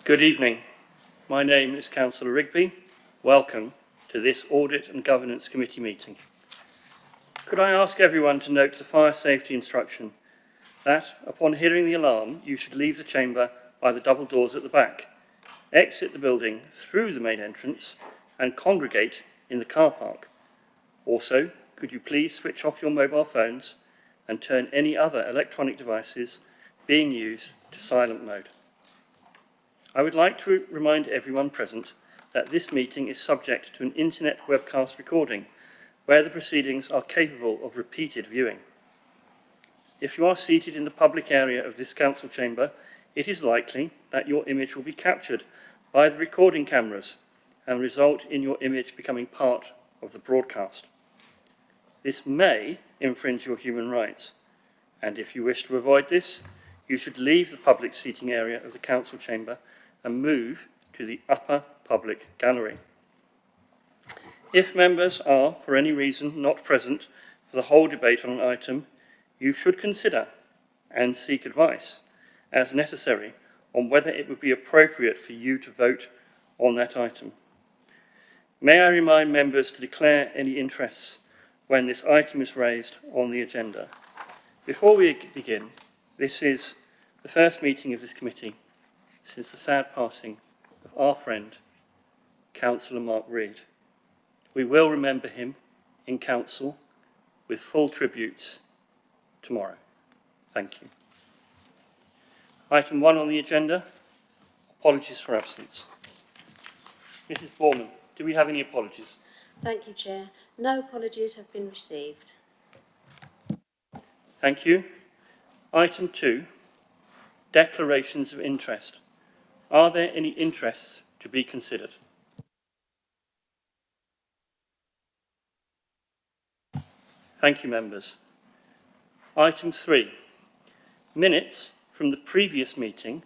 Good evening. My name is Councillor Rigby. Welcome to this Audit and Governance Committee meeting. Could I ask everyone to note the fire safety instruction that, upon hearing the alarm, you should leave the chamber by the double doors at the back, exit the building through the main entrance and congregate in the car park. Also, could you please switch off your mobile phones and turn any other electronic devices being used to silent mode. I would like to remind everyone present that this meeting is subject to an internet webcast recording where the proceedings are capable of repeated viewing. If you are seated in the public area of this council chamber, it is likely that your image will be captured by the recording cameras and result in your image becoming part of the broadcast. This may infringe your human rights, and if you wish to avoid this, you should leave the public seating area of the council chamber and move to the upper public gallery. If members are, for any reason, not present for the whole debate on an item, you should consider and seek advice, as necessary, on whether it would be appropriate for you to vote on that item. May I remind members to declare any interests when this item is raised on the agenda. Before we begin, this is the first meeting of this committee since the sad passing of our friend, Councillor Mark Reid. We will remember him in council with full tributes tomorrow. Thank you. Item 1 on the agenda, apologies for absence. Mrs. Borman, do we have any apologies? Thank you, Chair. No apologies have been received. Thank you. Item 2, declarations of interest. Are there any interests to be considered? Thank you, members. Item 3, minutes from the previous meeting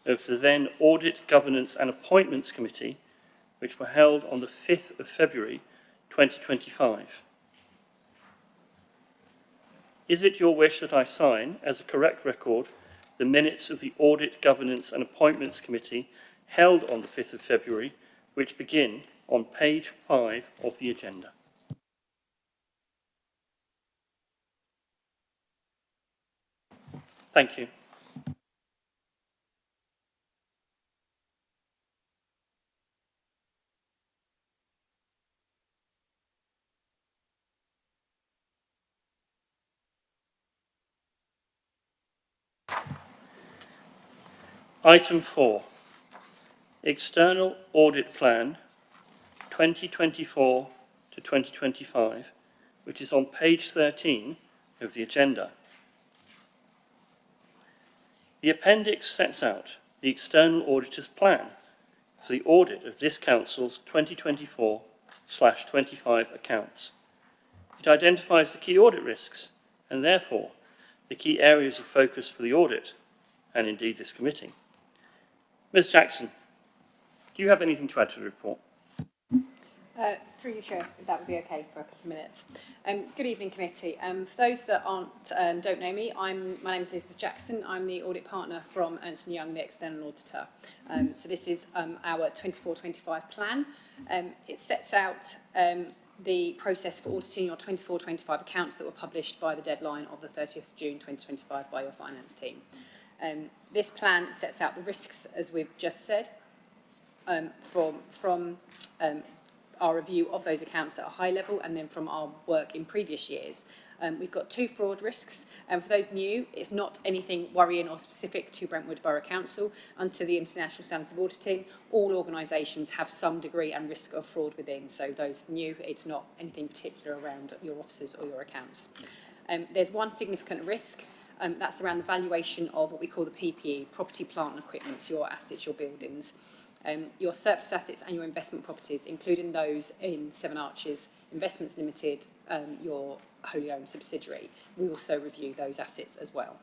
of the then Audit, Governance and Appointments Committee, which were held on the 5th of February 2025. Is it your wish that I sign, as a correct record, the minutes of the Audit, Governance and Appointments Committee held on the 5th of February, which begin on page 5 of the agenda? Thank you. Item 4, External Audit Plan 2024 to 2025, which is on page 13 of the agenda. The appendix sets out the External Auditor's Plan for the audit of this Council's 2024/25 accounts. It identifies the key audit risks and therefore the key areas of focus for the audit and indeed this committee. Ms. Jackson, do you have anything to add to the report? Through you, Chair, if that would be okay for a couple of minutes. Good evening, committee. For those that don't know me, my name is Elizabeth Jackson. I'm the audit partner from Ernst & Young, the external auditor. So this is our 24-25 plan. It sets out the process for auditing your 24-25 accounts that were published by the deadline of the 30th of June 2025 by your finance team. This plan sets out the risks, as we've just said, from our review of those accounts at a high level and then from our work in previous years. We've got 2 fraud risks, and for those new, it's not anything worrying or specific to Brentwood Borough Council. Under the International Standards of Auditing, all organisations have some degree and risk of fraud within, so those new, it's not anything particular around your offices or your accounts. There's one significant risk, that's around the valuation of what we call the PPE, property, plant and equipment, your assets, your buildings. Your surplus assets and your investment properties, including those in Seven Arches Investments Limited, your wholly owned subsidiary. We also review those assets as well.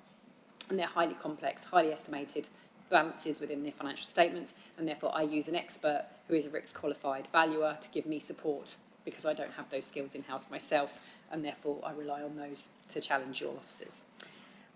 And they're highly complex, highly estimated balances within the financial statements, and therefore I use an expert who is a RICS qualified valuer to give me support because I don't have those skills in-house myself, and therefore I rely on those to challenge your offices.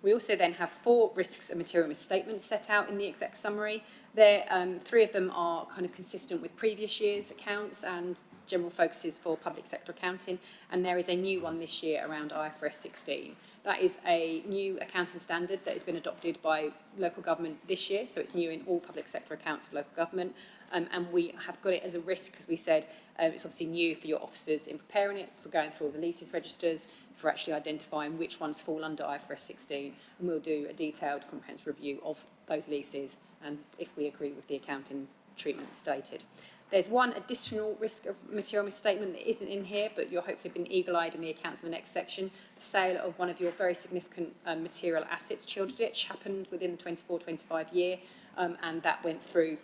We also then have 4 risks and material misstatements set out in the exec summary. There, 3 of them are kind of consistent with previous year's accounts and general focuses for public sector accounting, and there is a new one this year around IFRS 16. That is a new accounting standard that has been adopted by local government this year, so it's new in all public sector accounts for local government, and we have got it as a risk because we said it's obviously new for your officers in preparing it, for going through all the leases registers, for actually identifying which ones fall under IFRS 16, and we'll do a detailed comprehensive review of those leases and if we agree with the accounting treatment stated. There's one additional risk of material misstatement that isn't in here, but you'll hopefully have been eagle-eyed in the accounts in the next section. The sale of one of your very significant material assets, Childerditch, happened within the 24-25 year, and that went through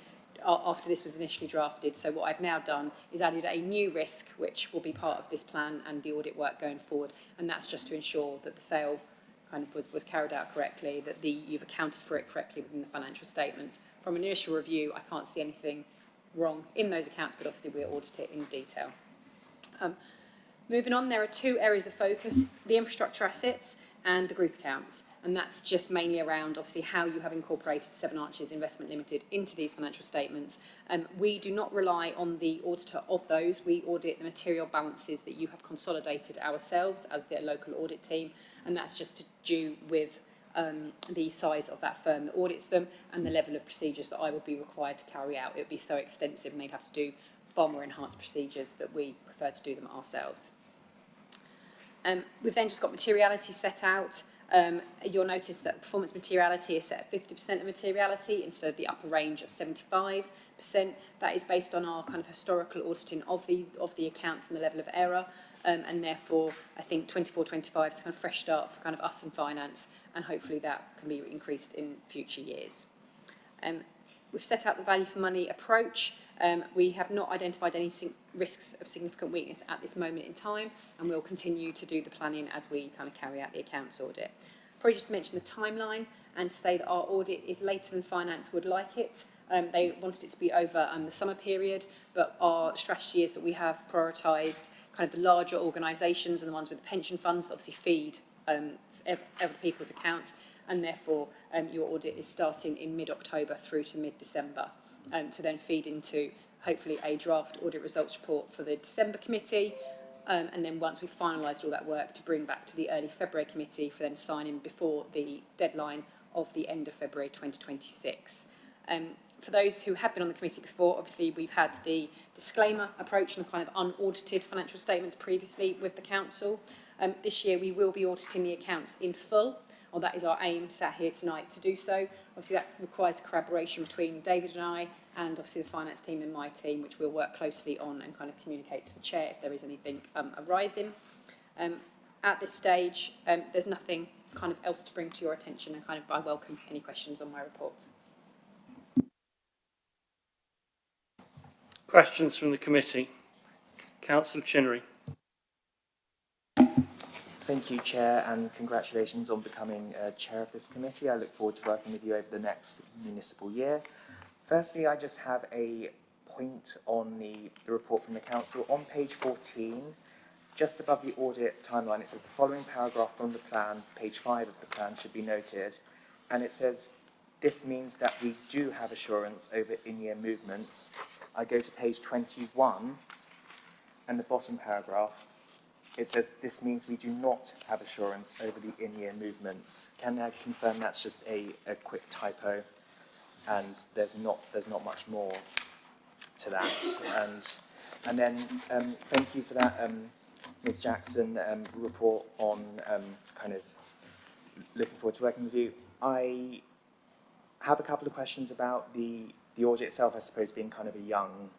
after this was initially drafted. So what I've now done is added a new risk, which will be part of this plan and the audit work going forward, and that's just to ensure that the sale kind of was carried out correctly, that you've accounted for it correctly within the financial statements. From an initial review, I can't see anything wrong in those accounts, but obviously we'll audit it in detail. Moving on, there are 2 areas of focus: the infrastructure assets and the group accounts, and that's just mainly around obviously how you have incorporated Seven Arches Investment Limited into these financial statements. We do not rely on the auditor of those. We audit the material balances that you have consolidated ourselves as the local audit team, and that's just to do with the size of that firm that audits them and the level of procedures that I would be required to carry out. It would be so extensive and they'd have to do far more enhanced procedures that we prefer to do them ourselves. We've then just got materiality set out. You'll notice that performance materiality is set at 50% of materiality instead of the upper range of 75%. That is based on our kind of historical auditing of the accounts and the level of error. And therefore, I think 24-25 is kind of fresh start for kind of us in finance, and hopefully that can be increased in future years. We've set out the value for money approach. We have not identified any risks of significant weakness at this moment in time, and we'll continue to do the planning as we kind of carry out the accounts audit. Probably just to mention the timeline and to say that our audit is later than finance would like it. They wanted it to be over the summer period, but our strategy is that we have prioritised kind of the larger organisations and the ones with the pension funds that obviously feed other people's accounts, and therefore your audit is starting in mid-October through to mid-December, to then feed into hopefully a draft audit results report for the December committee, and then once we've finalised all that work, to bring back to the early February committee for then signing before the deadline of the end of February 2026. For those who have been on the committee before, obviously we've had the disclaimer approach and kind of unaudited financial statements previously with the council. This year we will be auditing the accounts in full, or that is our aim sat here tonight to do so. Obviously that requires collaboration between David and I, and obviously the finance team and my team, which we'll work closely on and kind of communicate to the chair if there is anything arising. At this stage, there's nothing kind of else to bring to your attention, and kind of I welcome any questions on my report. Questions from the committee? Councillor Chinnery. Thank you, Chair, and congratulations on becoming Chair of this committee. I look forward to working with you over the next municipal year. Firstly, I just have a point on the report from the Council. On page 14, just above the audit timeline, it says the following paragraph from the plan, page 5 of the plan, should be noted. And it says, this means that we do have assurance over in-year movements. I go to page 21, and the bottom paragraph, it says, this means we do not have assurance over the in-year movements. Can I confirm that's just a quick typo, and there's not much more to that? And then thank you for that, Ms. Jackson, report on kind of looking forward to working with you. I have a couple of questions about the audit itself, I suppose, being kind of a young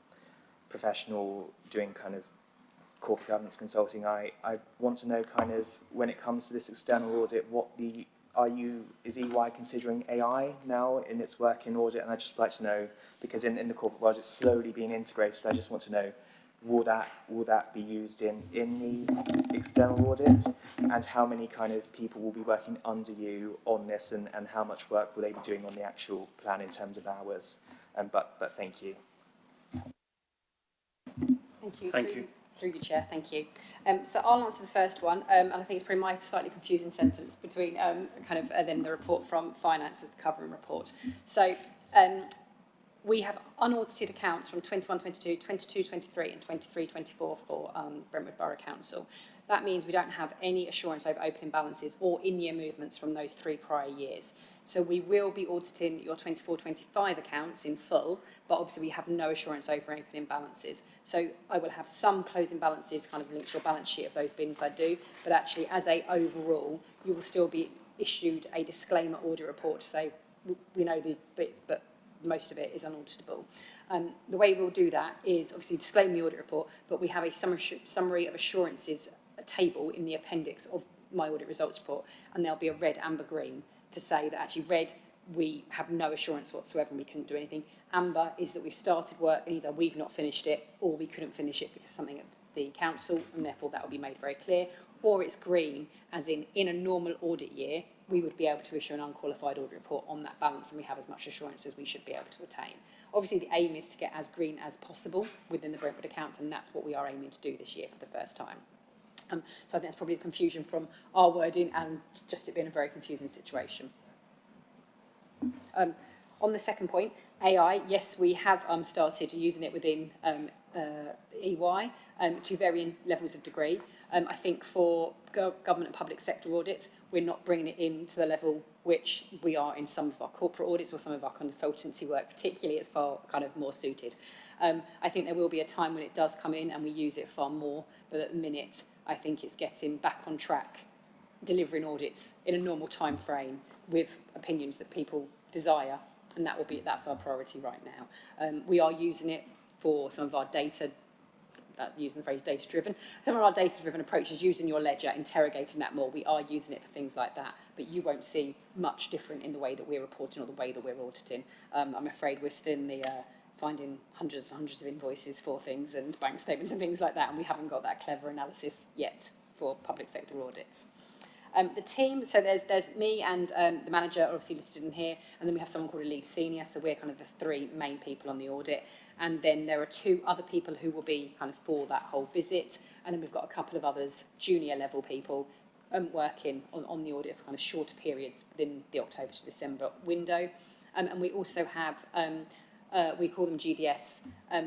professional doing kind of corporate governance consulting. I want to know kind of when it comes to this external audit, is EY considering AI now in its work in audit? And I'd just like to know, because in the corporate world it's slowly being integrated, I just want to know, will that be used in the external audit, and how many kind of people will be working under you on this, and how much work will they be doing on the actual plan in terms of hours? But thank you. Thank you. Thank you. Through the chair, thank you. So I'll answer the first one, and I think it's probably my slightly confusing sentence between then the report from finance as the covering report. So we have unaudited accounts from 21-22, 22-23 and 23-24 for Brentwood Borough Council. That means we don't have any assurance over opening balances or in-year movements from those 3 prior years. So we will be auditing your 24-25 accounts in full, but obviously we have no assurance over opening balances. So I will have some closing balances kind of linked to your balance sheet of those bins I do, but actually as a overall, you will still be issued a disclaimer audit report to say we know the bits, but most of it is unauditable. The way we'll do that is obviously disclaim the audit report, but we have a summary of assurances table in the appendix of my audit results report, and there'll be a red, amber, green to say that actually red, we have no assurance whatsoever and we couldn't do anything. Amber is that we've started work and either we've not finished it or we couldn't finish it because something at the council, and therefore that will be made very clear. Or it's green, as in a normal audit year, we would be able to issue an unqualified audit report on that balance and we have as much assurance as we should be able to attain. Obviously, the aim is to get as green as possible within the Brentwood accounts, and that's what we are aiming to do this year for the first time. So I think that's probably the confusion from our wording and just it being a very confusing situation. On the second point, AI, yes, we have started using it within EY to varying levels of degree. I think for government and public sector audits, we're not bringing it in to the level which we are in some of our corporate audits or some of our consultancy work, particularly it's far kind of more suited. I think there will be a time when it does come in and we use it far more, but at the minute, I think it's getting back on track, delivering audits in a normal time frame with opinions that people desire, and that's our priority right now. We are using it for some of our data, using the phrase data-driven, some of our data-driven approaches, using your ledger, interrogating that more. We are using it for things like that, but you won't see much different in the way that we're reporting or the way that we're auditing. I'm afraid we're still in the finding hundreds and hundreds of invoices for things and bank statements and things like that, and we haven't got that clever analysis yet for public sector audits. The team, so there's me and the manager are obviously listed in here, and then we have someone called a lead senior, so we're kind of the 3 main people on the audit, and then there are 2 other people who will be kind of for that whole visit, and then we've got a couple of others, junior level people, working on the audit for kind of shorter periods within the October to December window, and we also have we call them GDS,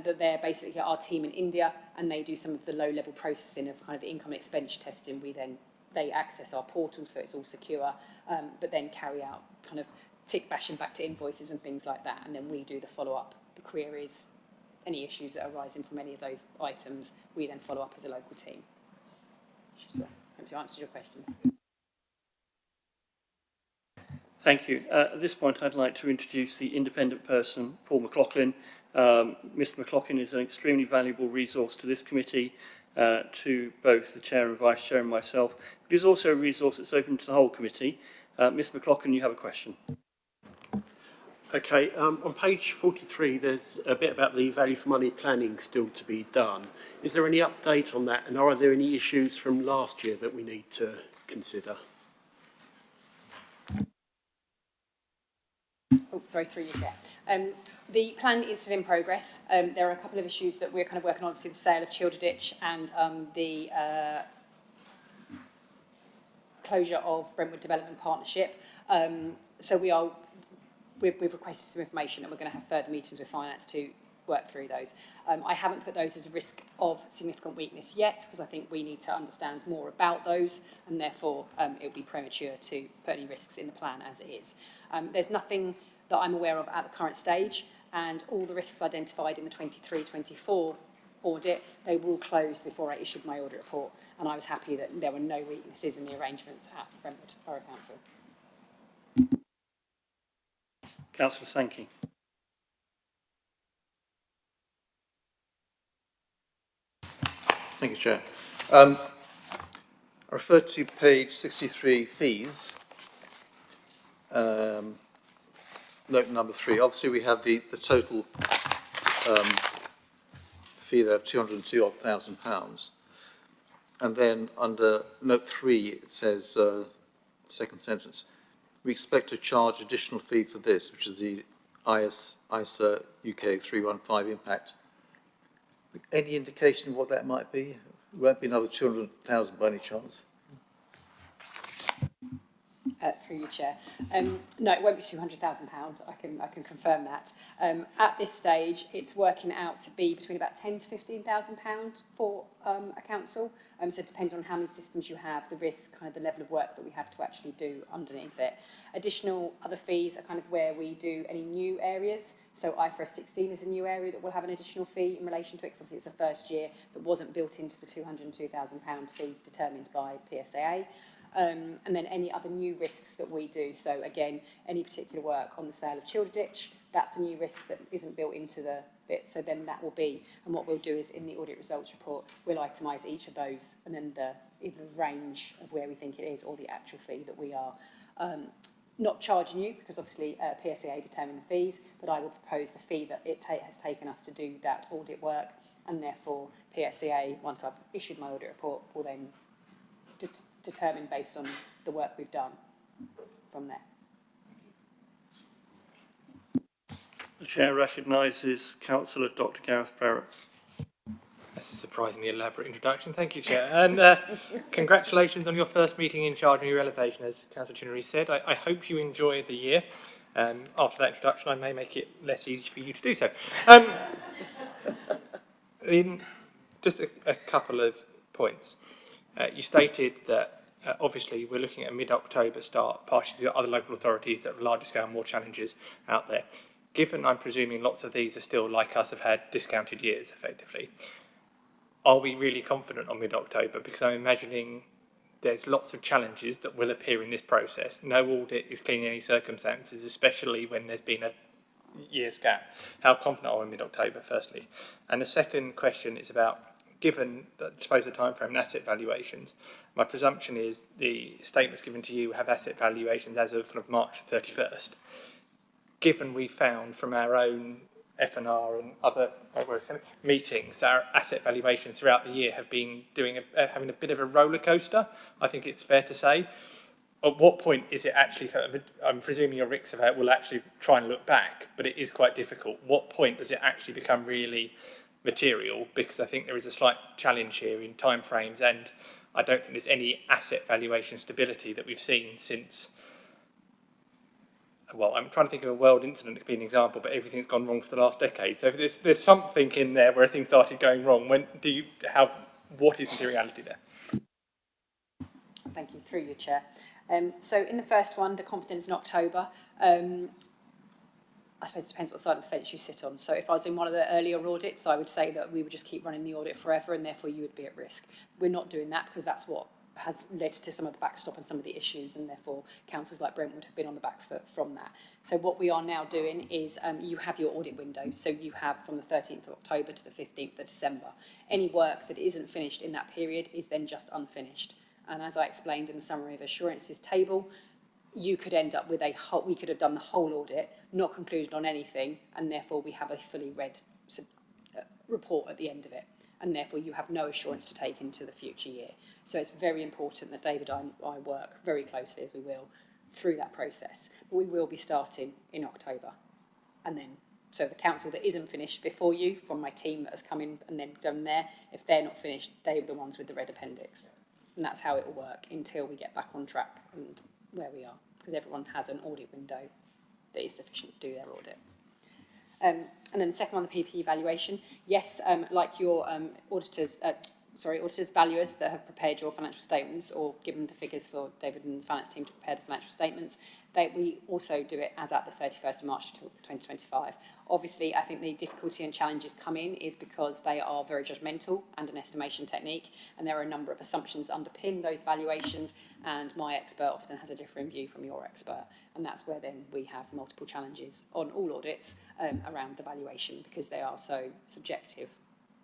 but they're basically our team in India, and they do some of the low-level processing of kind of the income and expenditure testing. They access our portal, so it's all secure, but then carry out kind of tick bashing back to invoices and things like that, and then we do the follow-up, the queries, any issues that are arising from any of those items, we then follow up as a local team. So, hope you answered your questions. Thank you. At this point, I'd like to introduce the independent person, Paul McLaughlin. Mr. McLaughlin is an extremely valuable resource to this committee, to both the Chair and Vice Chair and myself, but he's also a resource that's open to the whole committee. Ms. McLaughlin, you have a question. Okay, on page 43, there's a bit about the value for money planning still to be done. Is there any update on that, and are there any issues from last year that we need to consider? Oh, sorry, through you, Chair. The plan is still in progress. There are a couple of issues that we're kind of working on, obviously the sale of Childerditch and the closure of Brentwood Development Partnership. So we've requested some information, and we're going to have further meetings with finance to work through those. I haven't put those as a risk of significant weakness yet, because I think we need to understand more about those, and therefore it would be premature to put any risks in the plan as it is. There's nothing that I'm aware of at the current stage, and all the risks identified in the 23-24 audit, they were all closed before I issued my audit report, and I was happy that there were no weaknesses in the arrangements at Brentwood Borough Council. Councillor Sankey. Thank you, Chair. I refer to page 63, fees, note number 3. Obviously, we have the total fee there of £202,000. And then under note 3, it says, second sentence, we expect to charge additional fee for this, which is the ISA UK 315 impact Any indication of what that might be? It won't be another 200,000 by any chance. Through you, Chair. No, it won't be £200,000. I can confirm that. At this stage, it's working out to be between about £10,000 to £15,000 for a council. So depending on how many systems you have, the risk, kind of the level of work that we have to actually do underneath it. Additional other fees are kind of where we do any new areas. So IFRS 16 is a new area that will have an additional fee in relation to it, because obviously it's a first year that wasn't built into the £202,000 fee determined by PSAA. And then any other new risks that we do. So again, any particular work on the sale of Childerditch, that's a new risk that isn't built into the bit. So then that will be, and what we'll do is in the audit results report, we'll itemise each of those and then either the range of where we think it is or the actual fee that we are not charging you, because obviously PSAA determine the fees, but I will propose the fee that it has taken us to do that audit work, and therefore PSAA, once I've issued my audit report, will then determined based on the work we've done from there. The Chair recognises Councillor Dr Gareth Barrett. That's a surprisingly elaborate introduction. Thank you, Chair. And congratulations on your first meeting in charge and your elevation, as Councillor Chinnery said. I hope you enjoy the year. After that introduction, I may make it less easy for you to do so. Just a couple of points. You stated that obviously we're looking at a mid-October start, partially to other local authorities that have larger scale, more challenges out there. Given I'm presuming lots of these are still, like us, have had discounted years effectively, are we really confident on mid-October? Because I'm imagining there's lots of challenges that will appear in this process. No audit is clean in any circumstances, especially when there's been a year's gap. How confident are we in mid-October, firstly? And the second question is about, given, I suppose, the time frame and asset valuations, my presumption is the statements given to you have asset valuations as of March 31st. Given we found from our own F&R and other meetings that our asset valuations throughout the year have been having a bit of a roller coaster, I think it's fair to say. At what point is it actually, I'm presuming your RICS will actually try and look back, but it is quite difficult. What point does it actually become really material? Because I think there is a slight challenge here in timeframes, and I don't think there's any asset valuation stability that we've seen since, well, I'm trying to think of a world incident that could be an example, but everything's gone wrong for the last decade. So if there's something in there where things started going wrong, what is the reality there? Thank you, through you, Chair. So in the first one, the confidence in October, I suppose it depends what side of the fence you sit on. So if I was in one of the earlier audits, I would say that we would just keep running the audit forever and therefore you would be at risk. We're not doing that because that's what has led to some of the backstop and some of the issues, and therefore councils like Brentwood have been on the back foot from that. So what we are now doing is you have your audit window. So you have from the 13th of October to the 15th of December. Any work that isn't finished in that period is then just unfinished. And as I explained in the summary of assurances table, you could end up with we could have done the whole audit, not concluded on anything, and therefore we have a fully read report at the end of it. And therefore you have no assurance to take into the future year. So it's very important that David and I work very closely, as we will, through that process. But we will be starting in October. And then, so the council that isn't finished before you, from my team that has come in and then done there, if they're not finished, they're the ones with the red appendix. And that's how it will work until we get back on track and where we are, because everyone has an audit window that is sufficient to do their audit. And then the second one, the PPE valuation. Yes, like your auditors valuers that have prepared your financial statements or given the figures for David and the finance team to prepare the financial statements, we also do it as at the 31st of March 2025. Obviously, I think the difficulty and challenges come in is because they are very judgmental and an estimation technique, and there are a number of assumptions that underpin those valuations, and my expert often has a different view from your expert, and that's where then we have multiple challenges on all audits around the valuation, because they are so subjective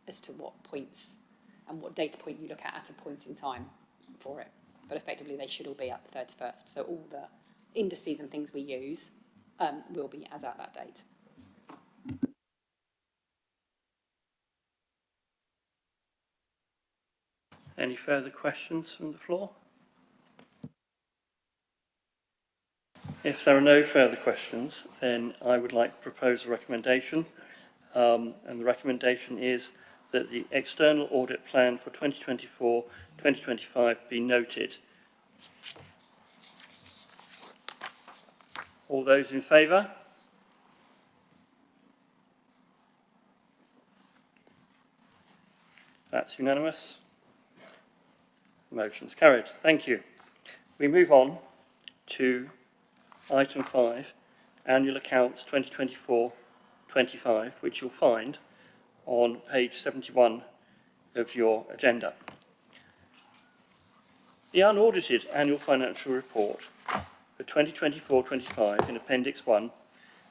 as to what points and what data point you look at a point in time for it. But effectively, they should all be at the 31st. So all the indices and things we use will be as at that date. Any further questions from the floor? If there are no further questions, then I would like to propose a recommendation. And the recommendation is that the external audit plan for 2024-2025 be noted. All those in favour? That's unanimous. Motion's carried. Thank you. We move on to item 5, Annual Accounts 2024-25, which you'll find on page 71 of your agenda. The unaudited annual financial report for 2024-25 in Appendix 1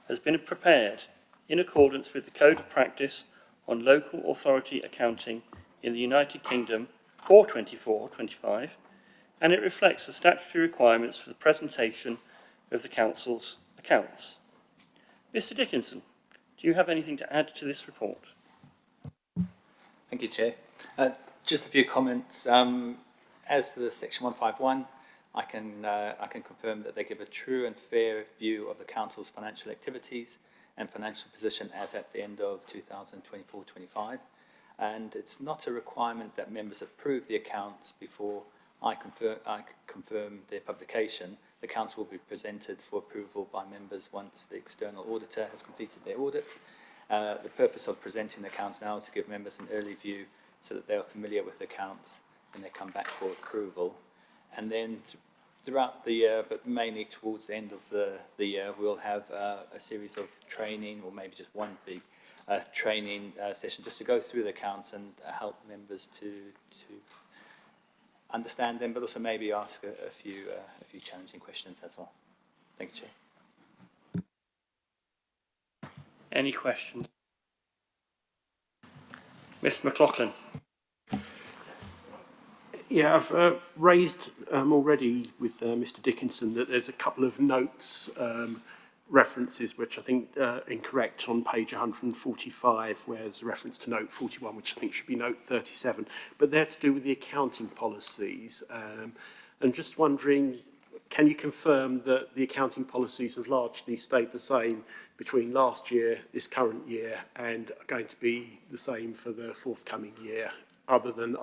has been prepared in accordance with the Code of Practice on Local Authority Accounting in the United Kingdom for 24-25, and it reflects the statutory requirements for the presentation of the Council's accounts. Mr Dickinson, do you have anything to add to this report? Thank you, Chair. Just a few comments. As to the Section 151, I can confirm that they give a true and fair view of the Council's financial activities and financial position as at the end of 2024-25. And it's not a requirement that members approve the accounts before I confirm their publication. The Council will be presented for approval by members once the external auditor has completed their audit. The purpose of presenting the accounts now is to give members an early view so that they are familiar with the accounts when they come back for approval. And then throughout the year, but mainly towards the end of the year, we'll have a series of training, or maybe just one big training session, just to go through the accounts and help members to understand them, but also maybe ask a few challenging questions as well. Thank you, Chair. Any questions? Mr McLaughlin. Yeah, I've raised already with Mr Dickinson that there's a couple of notes, references, which I think are incorrect on page 145, where there's a reference to note 41, which I think should be note 37. But they're to do with the accounting policies. And just wondering, can you confirm that the accounting policies have largely stayed the same between last year, this current year, and are going to be the same for the forthcoming year, other than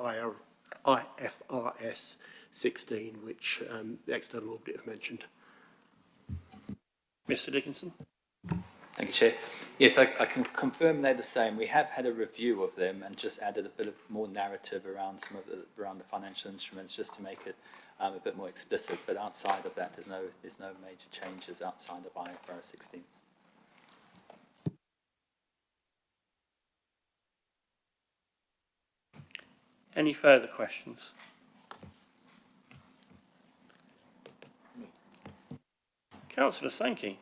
IFRS 16, which the external audit have mentioned? Mr Dickinson. Thank you, Chair. Yes, I can confirm they're the same. We have had a review of them and just added a bit of more narrative around around the financial instruments, just to make it a bit more explicit. But outside of that, there's no major changes outside of IFRS 16. Any further questions? Councillor Sankey.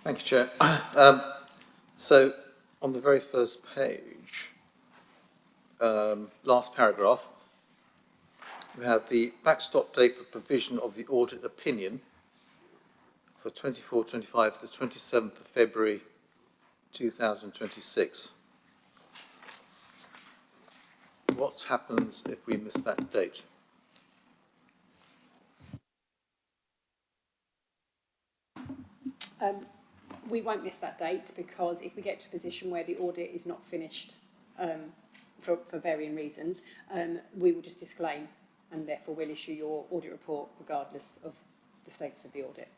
Thank you, Chair. So, on the very first page, last paragraph, we have the backstop date for provision of the audit opinion for 24-25 to the 27th of February 2026. What happens if we miss that date? We won't miss that date, because if we get to a position where the audit is not finished for varying reasons, we will just disclaim, and therefore we'll issue your audit report regardless of the status of the audit.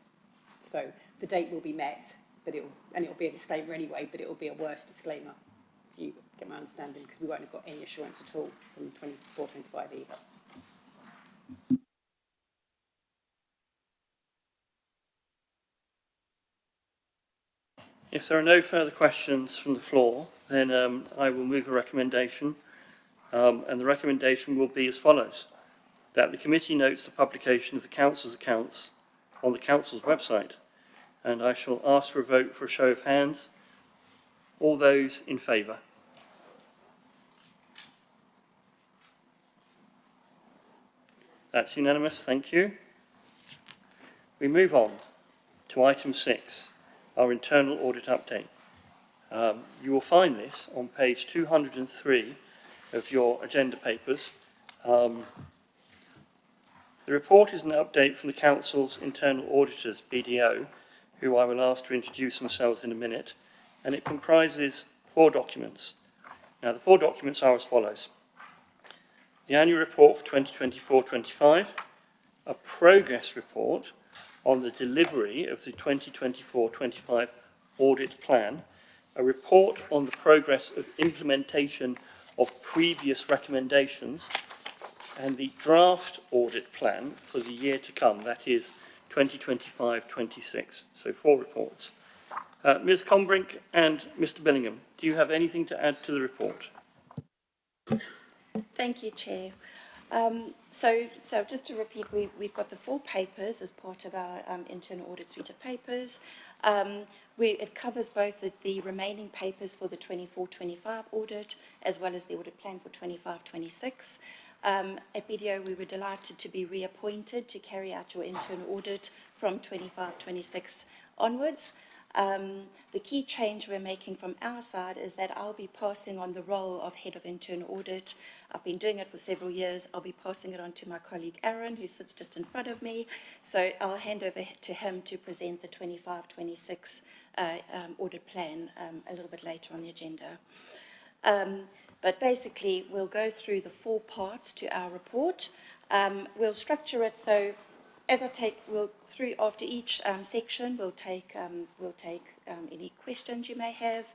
So the date will be met, but it'll be a disclaimer anyway, but it will be a worse disclaimer, if you get my understanding, because we won't have got any assurance at all from 24-25 either. If there are no further questions from the floor, then I will move a recommendation, and the recommendation will be as follows: that the committee notes the publication of the Council's accounts on the Council's website, and I shall ask for a vote for a show of hands. All those in favour? That's unanimous, thank you. We move on to item 6. Our internal audit update. You will find this on page 203 of your agenda papers. The report is an update from the Council's internal auditors, BDO, who I will ask to introduce themselves in a minute, and it comprises 4 documents. Now, the 4 documents are as follows. The annual report for 2024-25, a progress report on the delivery of the 2024-25 audit plan, a report on the progress of implementation of previous recommendations, and the draft audit plan for the year to come, that is 2025-26. So 4 reports. Ms. Combrink and Mr. Billingham, do you have anything to add to the report? Thank you, Chair. So just to repeat, we've got the 4 papers as part of our internal audit suite of papers. It covers both the remaining papers for the 24-25 audit as well as the audit plan for 25-26. At BDO, we were delighted to be reappointed to carry out your internal audit from 25-26 onwards. The key change we're making from our side is that I'll be passing on the role of Head of Internal Audit. I've been doing it for several years. I'll be passing it on to my colleague Aaron, who sits just in front of me. So I'll hand over to him to present the 25-26 audit plan a little bit later on the agenda. But basically, we'll go through the 4 parts to our report. We'll structure it so as through after each section, we'll take any questions you may have.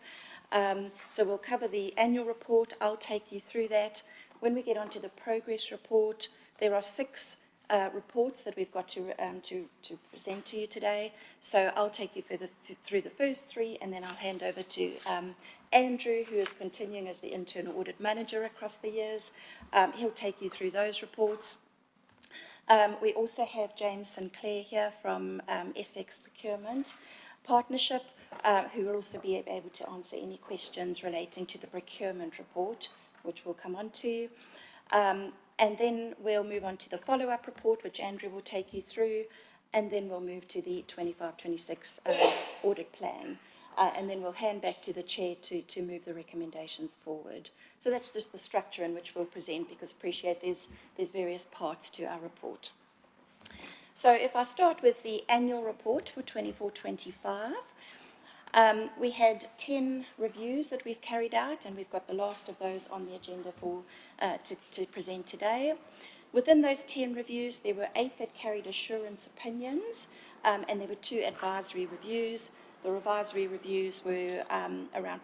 So we'll cover the annual report. I'll take you through that. When we get onto the progress report, there are 6 reports that we've got to present to you today. So I'll take you through the first 3, and then I'll hand over to Andrew, who is continuing as the internal audit manager across the years. He'll take you through those reports. We also have James Sinclair here from Essex Procurement Partnership, who will also be able to answer any questions relating to the procurement report, which we'll come on to. And then we'll move on to the follow-up report, which Andrew will take you through, and then we'll move to the 25-26 audit plan. And then we'll hand back to the chair to move the recommendations forward. So that's just the structure in which we'll present, because appreciate there's various parts to our report. So if I start with the annual report for 24-25, we had 10 reviews that we've carried out, and we've got the last of those on the agenda to present today. Within those 10 reviews, there were 8 that carried assurance opinions, and there were 2 advisory reviews. The advisory reviews were around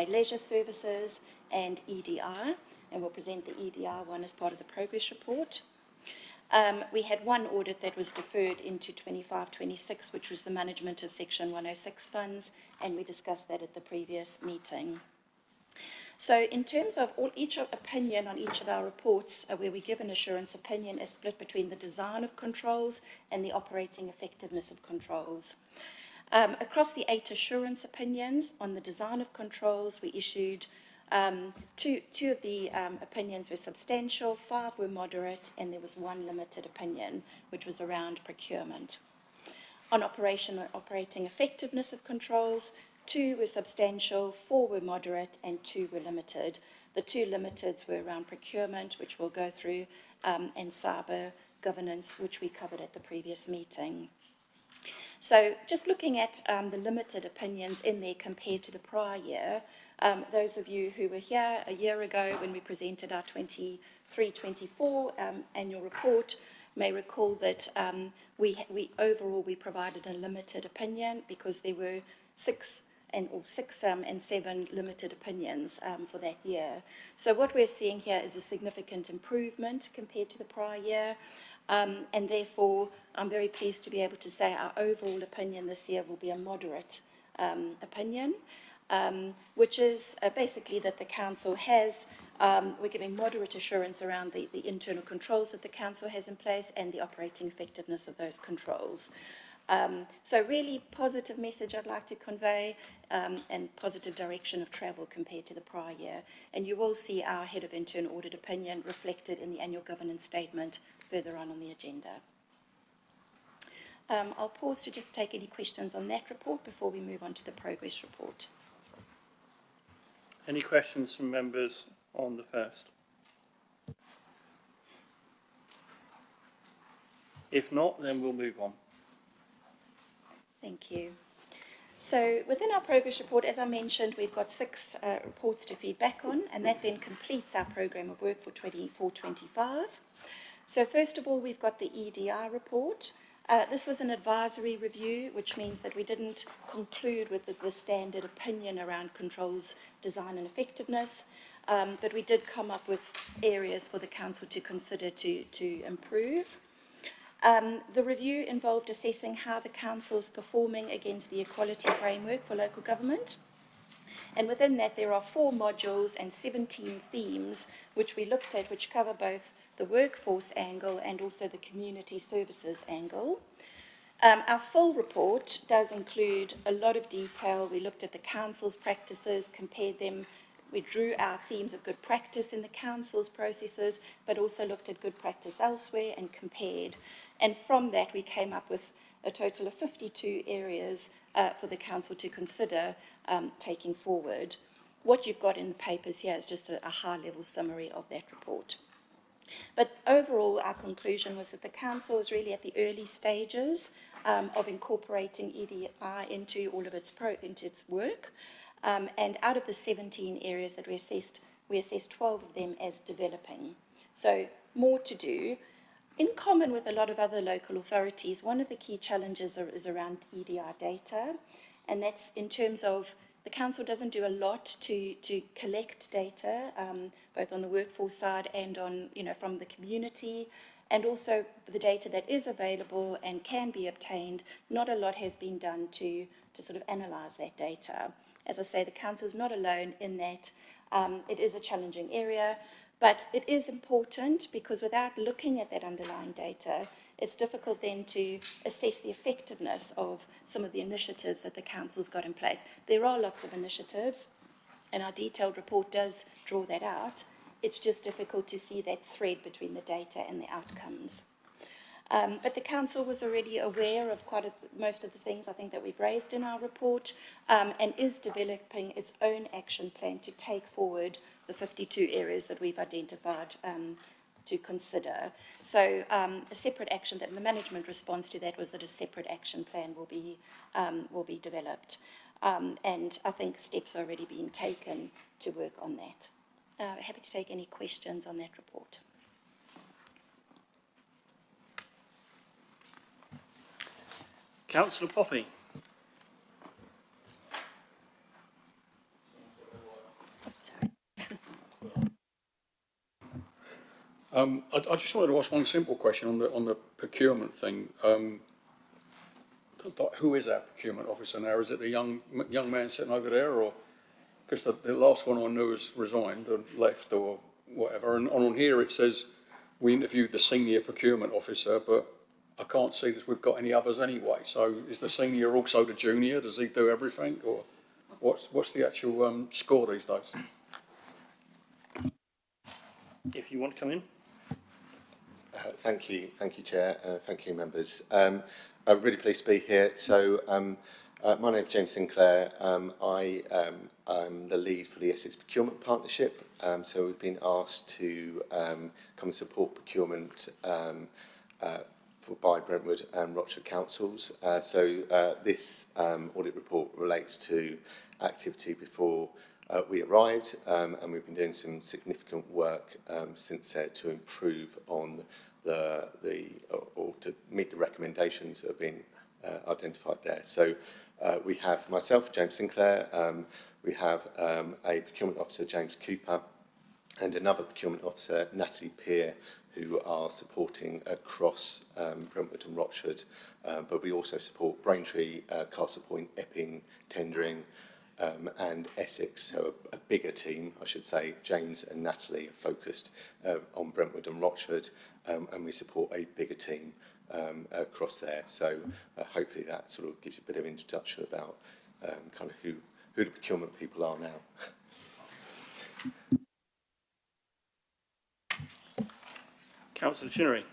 leisure services and EDI, and we'll present the EDI one as part of the progress report. We had 1 audit that was deferred into 25-26, which was the management of Section 106 funds, and we discussed that at the previous meeting. So in terms of each opinion on each of our reports, where we give an assurance opinion, is split between the design of controls and the operating effectiveness of controls. Across the 8 assurance opinions on the design of controls, we issued 2 of the opinions were substantial, 5 were moderate, and there was 1 limited opinion, which was around procurement. On operating effectiveness of controls, 2 were substantial, 4 were moderate, and 2 were limited. The 2 limiteds were around procurement, which we'll go through, and cyber governance, which we covered at the previous meeting. So just looking at the limited opinions in there compared to the prior year, those of you who were here a year ago when we presented our 23-24 annual report may recall that we overall provided a limited opinion because there were 6 and 7 limited opinions for that year. So what we're seeing here is a significant improvement compared to the prior year, and therefore I'm very pleased to be able to say our overall opinion this year will be a moderate opinion, which is basically that the council has, we're giving moderate assurance around the internal controls that the council has in place and the operating effectiveness of those controls. So really positive message I'd like to convey, and positive direction of travel compared to the prior year. And you will see our Head of Internal Audit opinion reflected in the annual governance statement further on the agenda. I'll pause to just take any questions on that report before we move on to the progress report. Any questions from members on the first? If not, then we'll move on. Thank you. So within our progress report, as I mentioned, we've got 6 reports to feed back on, and that then completes our programme of work for 24-25. So first of all, we've got the EDI report. This was an advisory review, which means that we didn't conclude with the standard opinion around controls, design and effectiveness, but we did come up with areas for the council to consider to improve. The review involved assessing how the council is performing against the equality framework for local government. And within that, there are 4 modules and 17 themes which we looked at, which cover both the workforce angle and also the community services angle. Our full report does include a lot of detail. We looked at the council's practices, compared them. We drew our themes of good practice in the council's processes, but also looked at good practice elsewhere and compared. And from that, we came up with a total of 52 areas for the council to consider taking forward. What you've got in the papers here is just a high-level summary of that report. But overall, our conclusion was that the council is really at the early stages of incorporating EDI into all of its work. And out of the 17 areas that we assessed 12 of them as developing. So more to do. In common with a lot of other local authorities, one of the key challenges is around EDI data, and that's in terms of the council doesn't do a lot to collect data, both on the workforce side and on, from the community, and also the data that is available and can be obtained. Not a lot has been done to sort of analyse that data. As I say, the council is not alone in that. It is a challenging area, but it is important because without looking at that underlying data, it's difficult then to assess the effectiveness of some of the initiatives that the council's got in place. There are lots of initiatives, and our detailed report does draw that out. It's just difficult to see that thread between the data and the outcomes. But the council was already aware of most of the things I think that we've raised in our report, and is developing its own action plan to take forward the 52 areas that we've identified to consider. So a separate action that the management response to that was that a separate action plan will be developed. And I think steps are already being taken to work on that. Happy to take any questions on that report. Councillor Poppy. Sorry. I just wanted to ask one simple question on the procurement thing. Who is our procurement officer now? Is it the young man sitting over there, or because the last one I knew has resigned or left or whatever? And on here it says we interviewed the senior procurement officer, but I can't see that we've got any others anyway. So is the senior also the junior? Does he do everything, or what's the actual score these days? If you want to come in. Thank you, Chair. Thank you, members. I'm really pleased to be here. So, my name is James Sinclair. I'm the lead for the Essex Procurement Partnership. So we've been asked to come and support procurement by Brentwood and Rochford councils. This audit report relates to activity before we arrived, and we've been doing some significant work since then to improve on or to meet the recommendations that have been identified there. So we have myself, James Sinclair, we have a procurement officer, James Cooper, and another procurement officer, Natalie Peer, who are supporting across Brentwood and Rochford, but we also support Braintree, Castle Point, Epping, Tendring, and Essex, so a bigger team, I should say. James and Natalie are focused on Brentwood and Rochford, and we support a bigger team across there. So hopefully that sort of gives you a bit of introduction about kind of who the procurement people are now. Councillor Chinnery.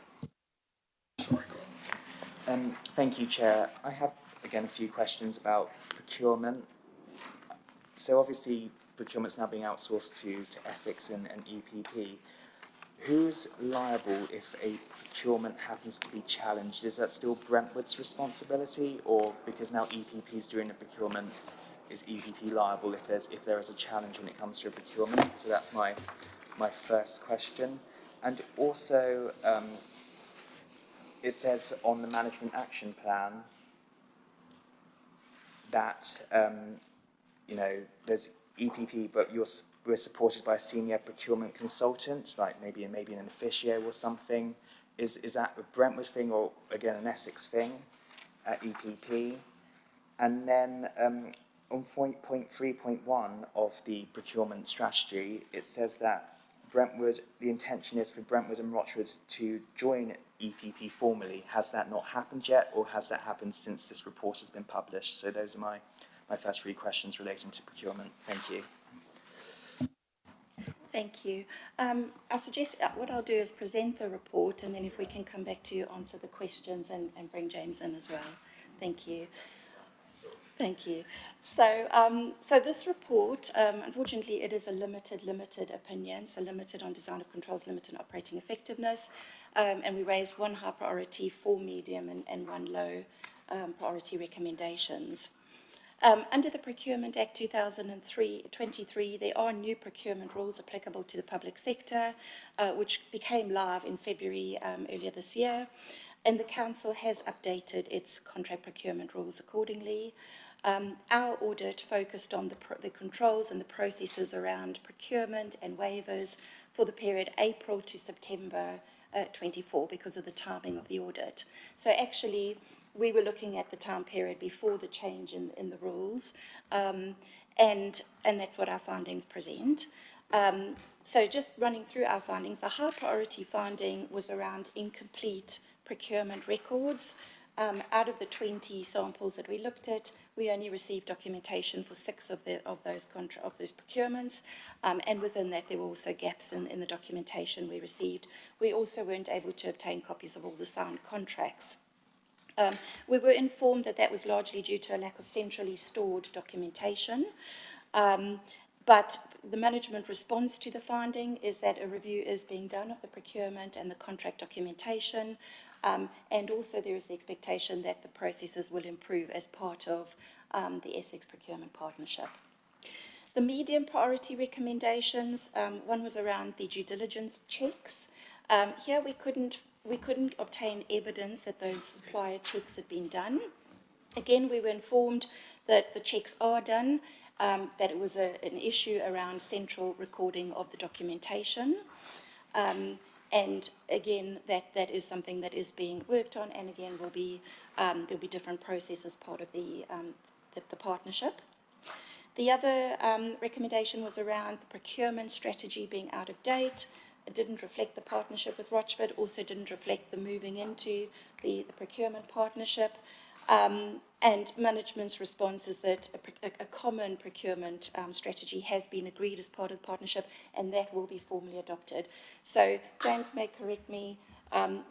Thank you, Chair. I have, again, a few questions about procurement. So obviously, procurement's now being outsourced to Essex and EPP. who's liable if a procurement happens to be challenged? Is that still Brentwood's responsibility, or because now EPP is doing a procurement, is EPP liable if there is a challenge when it comes to a procurement? So that's my first question. And also, it says on the management action plan that there's EPP, but we're supported by a senior procurement consultant, like maybe an officio or something. Is that a Brentwood thing, or again an Essex thing at EPP? And then on point 3.1 of the procurement strategy, it says that the intention is for Brentwood and Rochford to join EPP formally. Has that not happened yet, or has that happened since this report has been published? So those are my first three questions relating to procurement. Thank you. Thank you. I suggest what I'll do is present the report, and then if we can come back to answer the questions and bring James in as well. Thank you. Thank you. So, so this report, unfortunately, it is a limited opinion, so limited on design of controls, limited on operating effectiveness, and we raised 1 high priority, 4 medium, and 1 low priority recommendations. Under the Procurement Act 2023, there are new procurement rules applicable to the public sector, which became live in February earlier this year, and the Council has updated its contract procurement rules accordingly. Our audit focused on the controls and the processes around procurement and waivers for the period April to September 24 because of the timing of the audit. So actually, we were looking at the time period before the change in the rules, and that's what our findings present. So just running through our findings, the high priority finding was around incomplete procurement records. Out of the 20 samples that we looked at, we only received documentation for 6 of those procurements, and within that there were also gaps in the documentation we received. We also weren't able to obtain copies of all the signed contracts. We were informed that was largely due to a lack of centrally stored documentation, but the management response to the finding is that a review is being done of the procurement and the contract documentation, and also there is the expectation that the processes will improve as part of the Essex Procurement Partnership. The medium priority recommendations, one was around the due diligence checks. Here we couldn't obtain evidence that those supplier checks had been done. Again, we were informed that the checks are done, that it was an issue around central recording of the documentation. And again, that is something that is being worked on, and again, there'll be different processes part of the partnership. The other recommendation was around the procurement strategy being out of date. It didn't reflect the partnership with Rochford, also didn't reflect the moving into the procurement partnership. And management's response is that a common procurement strategy has been agreed as part of the partnership, and that will be formally adopted. So James may correct me,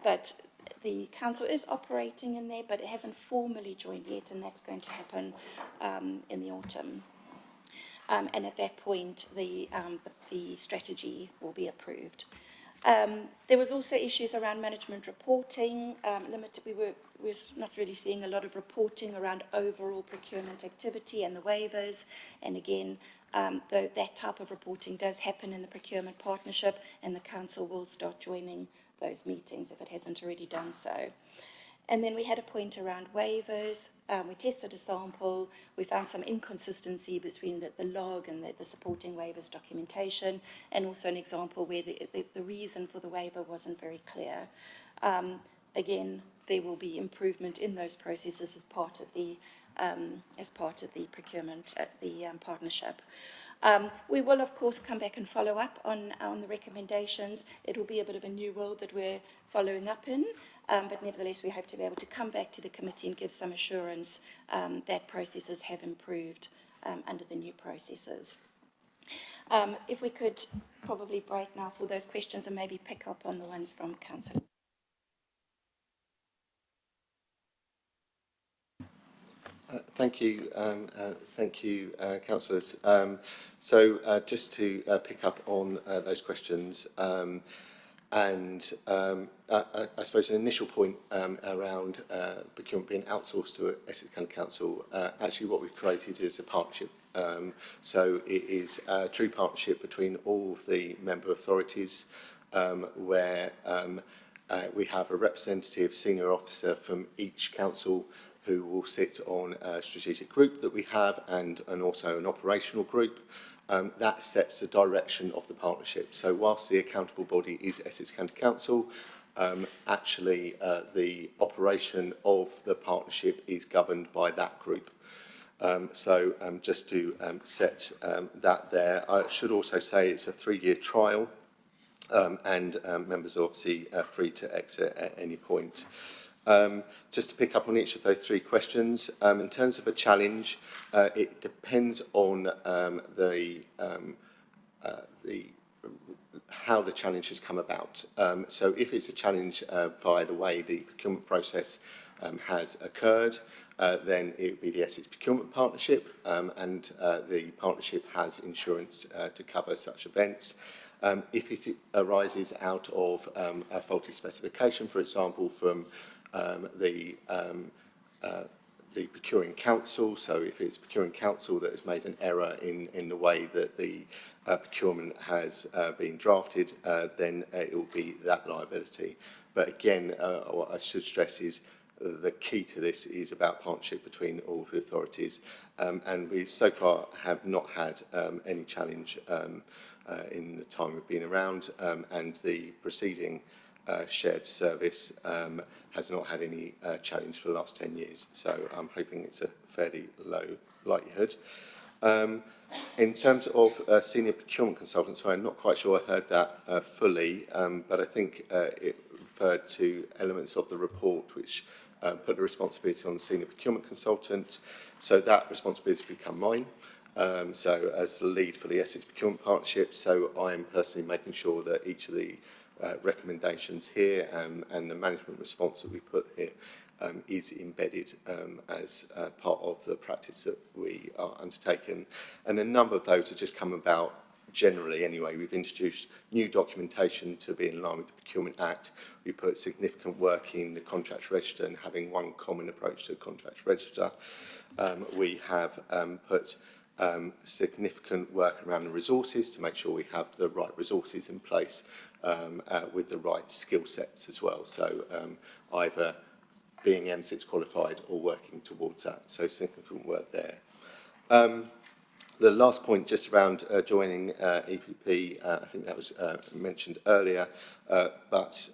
but the council is operating in there, but it hasn't formally joined yet, and that's going to happen in the autumn. And at that point, the strategy will be approved. There was also issues around management reporting. We were not really seeing a lot of reporting around overall procurement activity and the waivers. And again, though that type of reporting does happen in the procurement partnership, and the council will start joining those meetings if it hasn't already done so. And then we had a point around waivers. We tested a sample. We found some inconsistency between the log and the supporting waivers documentation, and also an example where the reason for the waiver wasn't very clear. Again, there will be improvement in those processes as part of the procurement partnership. We will, of course, come back and follow up on the recommendations. It will be a bit of a new world that we're following up in, but nevertheless, we hope to be able to come back to the committee and give some assurance that processes have improved under the new processes. If we could probably break now for those questions and maybe pick up on the ones from Councillor. Thank you, councillors. So just to pick up on those questions, And I suppose an initial point around procurement being outsourced to Essex County Council, actually what we've created is a partnership. So it is a true partnership between all of the member authorities, where we have a representative senior officer from each council who will sit on a strategic group that we have and also an operational group. That sets the direction of the partnership. So whilst the accountable body is Essex County Council, actually the operation of the partnership is governed by that group. So just to set that there, I should also say it's a 3-year trial, and members are obviously free to exit at any point. Just to pick up on each of those 3 questions, in terms of a challenge, it depends on how the challenge has come about. So if it's a challenge via the way the procurement process has occurred, then it would be the Essex Procurement Partnership, and the partnership has insurance to cover such events. If it arises out of a faulty specification, for example, from the procuring council, so if it's procuring council that has made an error in the way that the procurement has been drafted, then it will be that liability. But again, what I should stress is the key to this is about partnership between all the authorities, and we so far have not had any challenge in the time we've been around, and the preceding shared service has not had any challenge for the last 10 years. So I'm hoping it's a fairly low likelihood. In terms of senior procurement consultants, so I'm not quite sure I heard that fully, but I think it referred to elements of the report which put the responsibility on the senior procurement consultant. So that responsibility has become mine. So as the lead for the Essex Procurement Partnership, so I am personally making sure that each of the recommendations here and the management response that we put here is embedded as part of the practice that we are undertaking. And a number of those have just come about generally anyway. We've introduced new documentation to be in line with the Procurement Act. We put significant work in the contracts register and having one common approach to the contracts register. We have put significant work around the resources to make sure we have the right resources in place with the right skill sets as well. So either being M6 qualified or working towards that. So significant work there. The last point just around joining EPP, I think that was mentioned earlier, but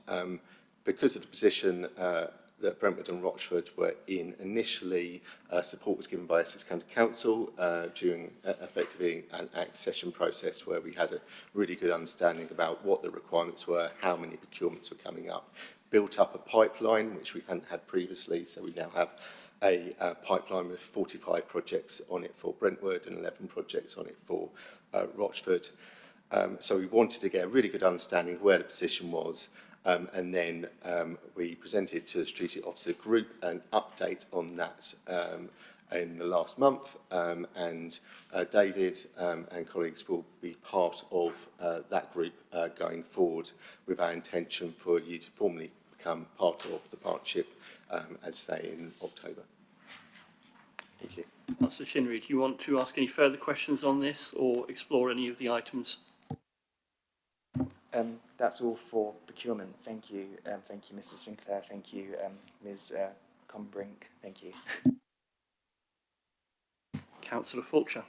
because of the position that Brentwood and Rochford were in initially, support was given by Essex County Council during effectively an accession process where we had a really good understanding about what the requirements were, how many procurements were coming up, built up a pipeline which we hadn't had previously, so we now have a pipeline with 45 projects on it for Brentwood and 11 projects on it for Rochford. So we wanted to get a really good understanding of where the position was, and then we presented to the Strategic Officer Group an update on that in the last month, and David and colleagues will be part of that group going forward, with our intention for you to formally become part of the partnership, as say in October. Thank you. Councillor Chinnery, do you want to ask any further questions on this or explore any of the items? That's all for procurement. Thank you. Thank you, Mrs. Sinclair. Thank you, Ms. Combrink. Thank you. Councillor Fulcher.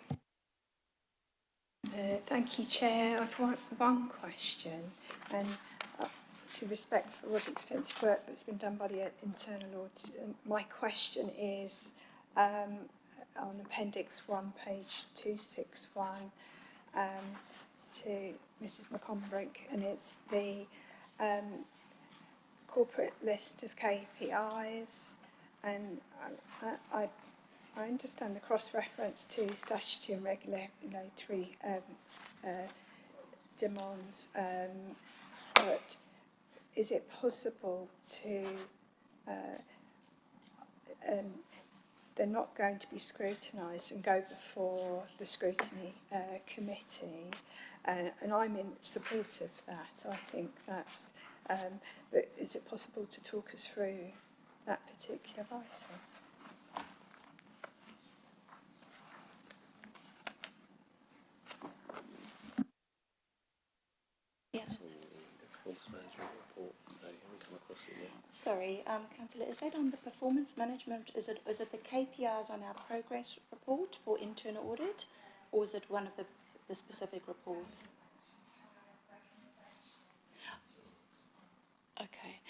Thank you, Chair. I've got one question, and to respect for all the extensive work that's been done by the internal audit, my question is on Appendix 1, page 261, to Mrs. McCombrick, and it's the corporate list of KPIs, and I understand the cross-reference to statutory and regulatory demands, but is it possible to, they're not going to be scrutinised and go before the scrutiny committee, and I'm in support of that. I think that's, but is it possible to talk us through that particular item? Yeah. Sorry, Councillor, is that on the performance management? Is it the KPIs on our progress report for internal audit, or is it one of the specific reports? Okay.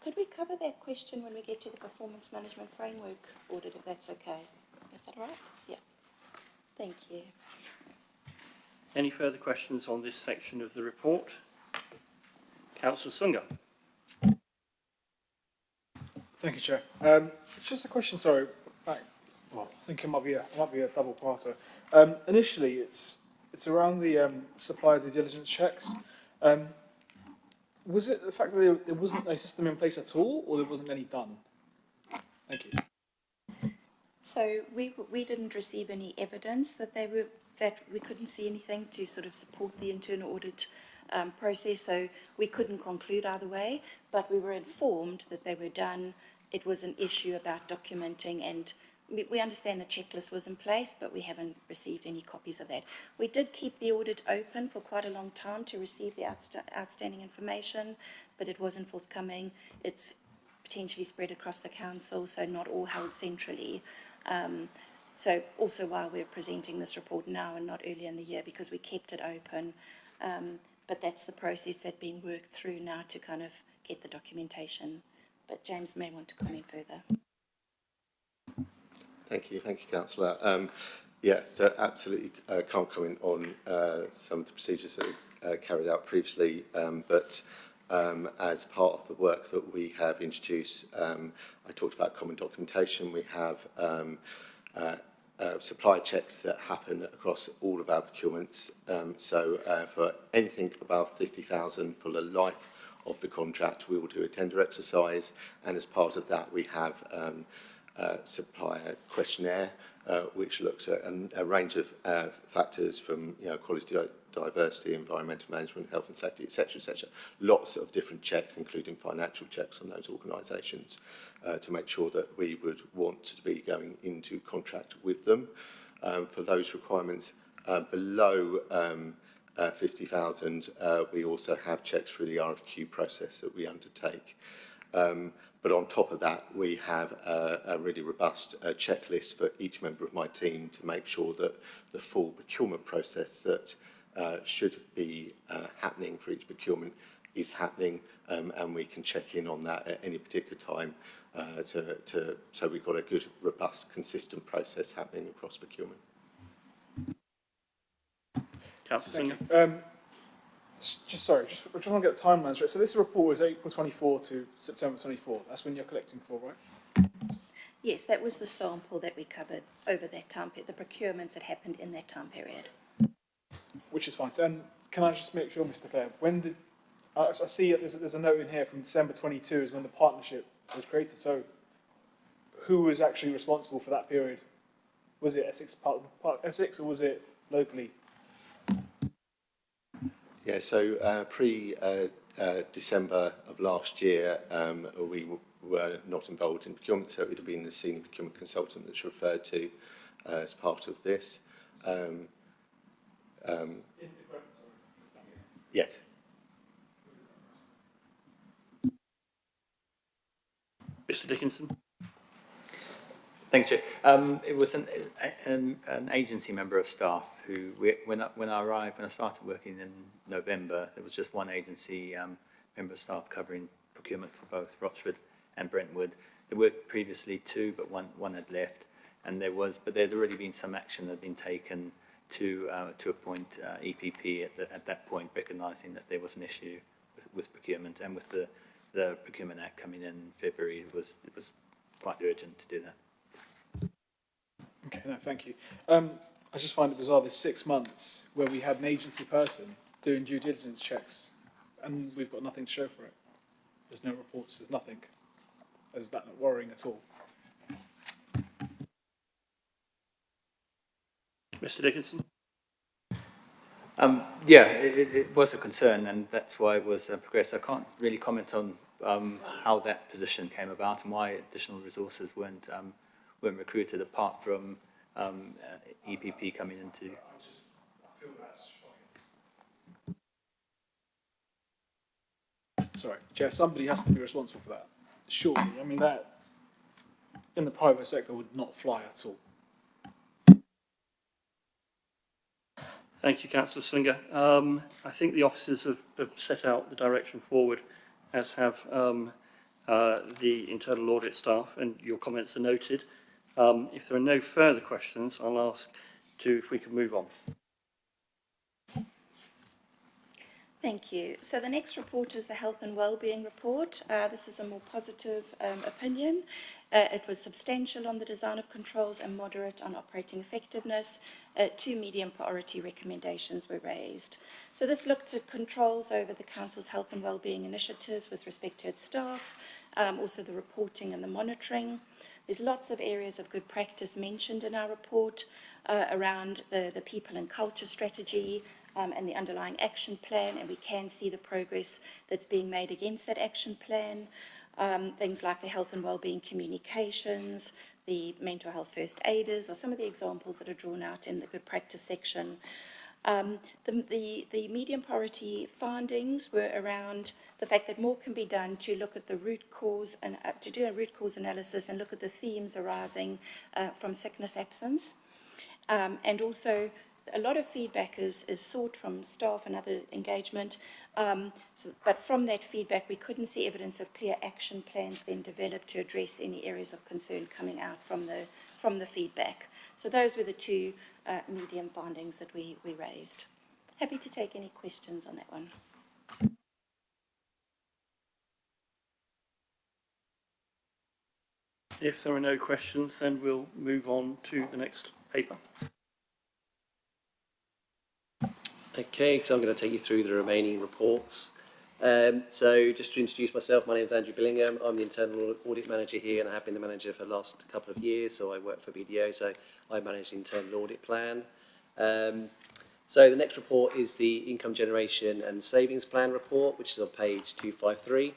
Could we cover that question when we get to the performance management framework audit, if that's okay? Is that all right? Yeah. Thank you. Any further questions on this section of the report? Councillor Sunga. Thank you, Chair. It's just a question, sorry, back, well, I think it might be a double-parter. Initially, it's around the supplier due diligence checks. Was it the fact that there wasn't a system in place at all, or there wasn't any done? Thank you. So we didn't receive any evidence that we couldn't see anything to sort of support the internal audit process, so we couldn't conclude either way, but we were informed that they were done. It was an issue about documenting, and we understand the checklist was in place, but we haven't received any copies of that. We did keep the audit open for quite a long time to receive the outstanding information, but it wasn't forthcoming. It's potentially spread across the council, so not all held centrally. So also why we're presenting this report now and not earlier in the year, because we kept it open. But that's the process that's being worked through now to kind of get the documentation. But James may want to comment further. Thank you, Councillor. Yeah, so absolutely can't comment on some of the procedures that were carried out previously, but as part of the work that we have introduced, I talked about common documentation. We have supply checks that happen across all of our procurements. So for anything above 50,000 for the life of the contract, we will do a tender exercise, and as part of that we have supplier questionnaire which looks at a range of factors from quality, diversity, environmental management, health and safety, etc., etc. Lots of different checks, including financial checks on those organisations to make sure that we would want to be going into contract with them. For those requirements below 50,000, we also have checks through the RFQ process that we undertake. But on top of that, we have a really robust checklist for each member of my team to make sure that the full procurement process that should be happening for each procurement is happening, and we can check in on that at any particular time so we've got a good, robust, consistent process happening across procurement. Councillor Singer. Just want to get the timelines right. So this report was April 24 to September 24. That's when you're collecting for, right? Yes, that was the sample that we covered over that time period, the procurements that happened in that time period. Which is fine. And can I just make sure, Mr. Clare, when did I see there's a note in here from December 22 is when the partnership was created. So who was actually responsible for that period? Was it Essex, part of Essex, or was it locally? Yeah, so December of last year, we were not involved in procurement, so it would have been the senior procurement consultant that's referred to as part of this. Yes. Mr. Dickinson. Thank you, Chair. It was an agency member of staff who, when I started working in November, there was just one agency member of staff covering procurement for both Rochford and Brentwood. There were previously two, but one had left, and but there had already been some action that had been taken to appoint EPP at that point, recognising that there was an issue with procurement, and with the Procurement Act coming in February, it was quite urgent to do that. Okay, no, thank you. I just find it bizarre, there's 6 months where we had an agency person doing due diligence checks, and we've got nothing to show for it. There's no reports, there's nothing. Is that not worrying at all? Mr. Dickinson. Yeah, it was a concern, and that's why it was progressed. I can't really comment on how that position came about and why additional resources weren't recruited, apart from EPP coming into. Sorry, Chair, somebody has to be responsible for that. Surely, I mean, that in the private sector would not fly at all. Thank you, Councillor Slinger. I think the officers have set out the direction forward, as have the internal audit staff, and your comments are noted. If there are no further questions, I'll ask if we can move on. Thank you. So the next report is the Health and Wellbeing Report. This is a more positive opinion. It was substantial on the design of controls and moderate on operating effectiveness. 2 medium priority recommendations were raised. So this looked at controls over the Council's health and wellbeing initiatives with respect to its staff, also the reporting and the monitoring. There's lots of areas of good practice mentioned in our report around the people and culture strategy, and the underlying action plan, and we can see the progress that's being made against that action plan. Things like the health and wellbeing communications, the mental health first aiders, are some of the examples that are drawn out in the good practice section. The medium priority findings were around the fact that more can be done to look at the root cause and to do a root cause analysis and look at the themes arising from sickness absence, and also a lot of feedback is sought from staff and other engagement, but from that feedback we couldn't see evidence of clear action plans then developed to address any areas of concern coming out from the feedback. So those were the 2 medium findings that we raised. Happy to take any questions on that one. If there are no questions, then we'll move on to the next paper. Okay, so I'm going to take you through the remaining reports. So just to introduce myself, my name is Andrew Billingham. I'm the Internal Audit Manager here, and I have been the manager for the last couple of years. So I work for BDO, so I manage the Internal Audit Plan. So the next report is the Income Generation and Savings Plan report, which is on page 253.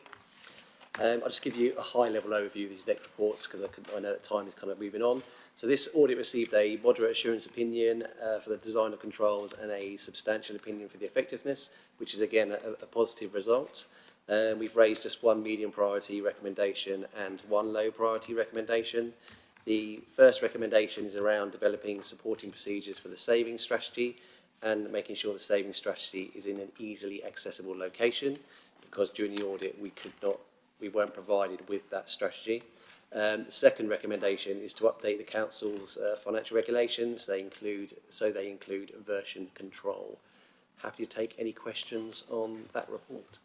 I'll just give you a high-level overview of these next reports because I know that time is kind of moving on. So this audit received a moderate assurance opinion for the design of controls and a substantial opinion for the effectiveness, which is again a positive result. We've raised just 1 medium priority recommendation and 1 low priority recommendation. The first recommendation is around developing supporting procedures for the savings strategy and making sure the savings strategy is in an easily accessible location, because during the audit we weren't provided with that strategy. The second recommendation is to update the Council's financial regulations. They include version control. Happy to take any questions on that report.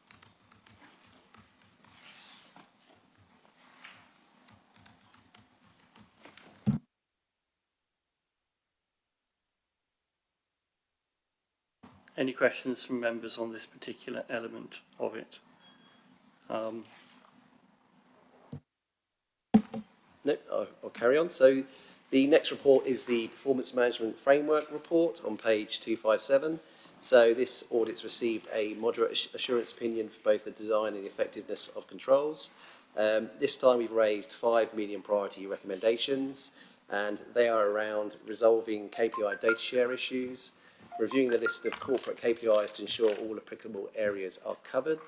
Any questions from members on this particular element of it? No, I'll carry on. So the next report is the Performance Management Framework report on page 257. So this audit's received a moderate assurance opinion for both the design and the effectiveness of controls. This time we've raised 5 medium priority recommendations, and they are around resolving KPI data share issues, reviewing the list of corporate KPIs to ensure all applicable areas are covered,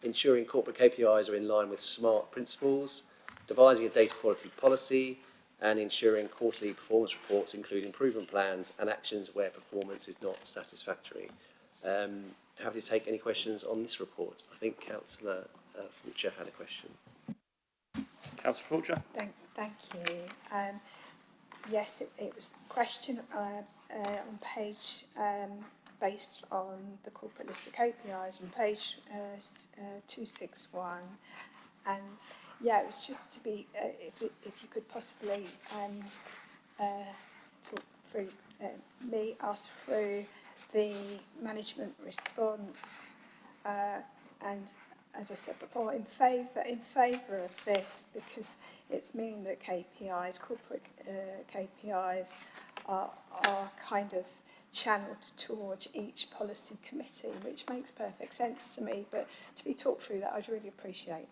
ensuring corporate KPIs are in line with SMART principles, devising a data quality policy, and ensuring quarterly performance reports include improvement plans and actions where performance is not satisfactory. Happy to take any questions on this report. I think Councillor Fulcher had a question. Councillor Fulcher. Thank you. Yes, it was a question on page, based on the corporate list of KPIs on page 261, and yeah, it was just to be, if you could possibly talk through, ask through the management response, and as I said before, in favour of this, because it's meaning that KPIs, corporate KPIs, are kind of channeled towards each policy committee, which makes perfect sense to me, but to be talked through that I'd really appreciate.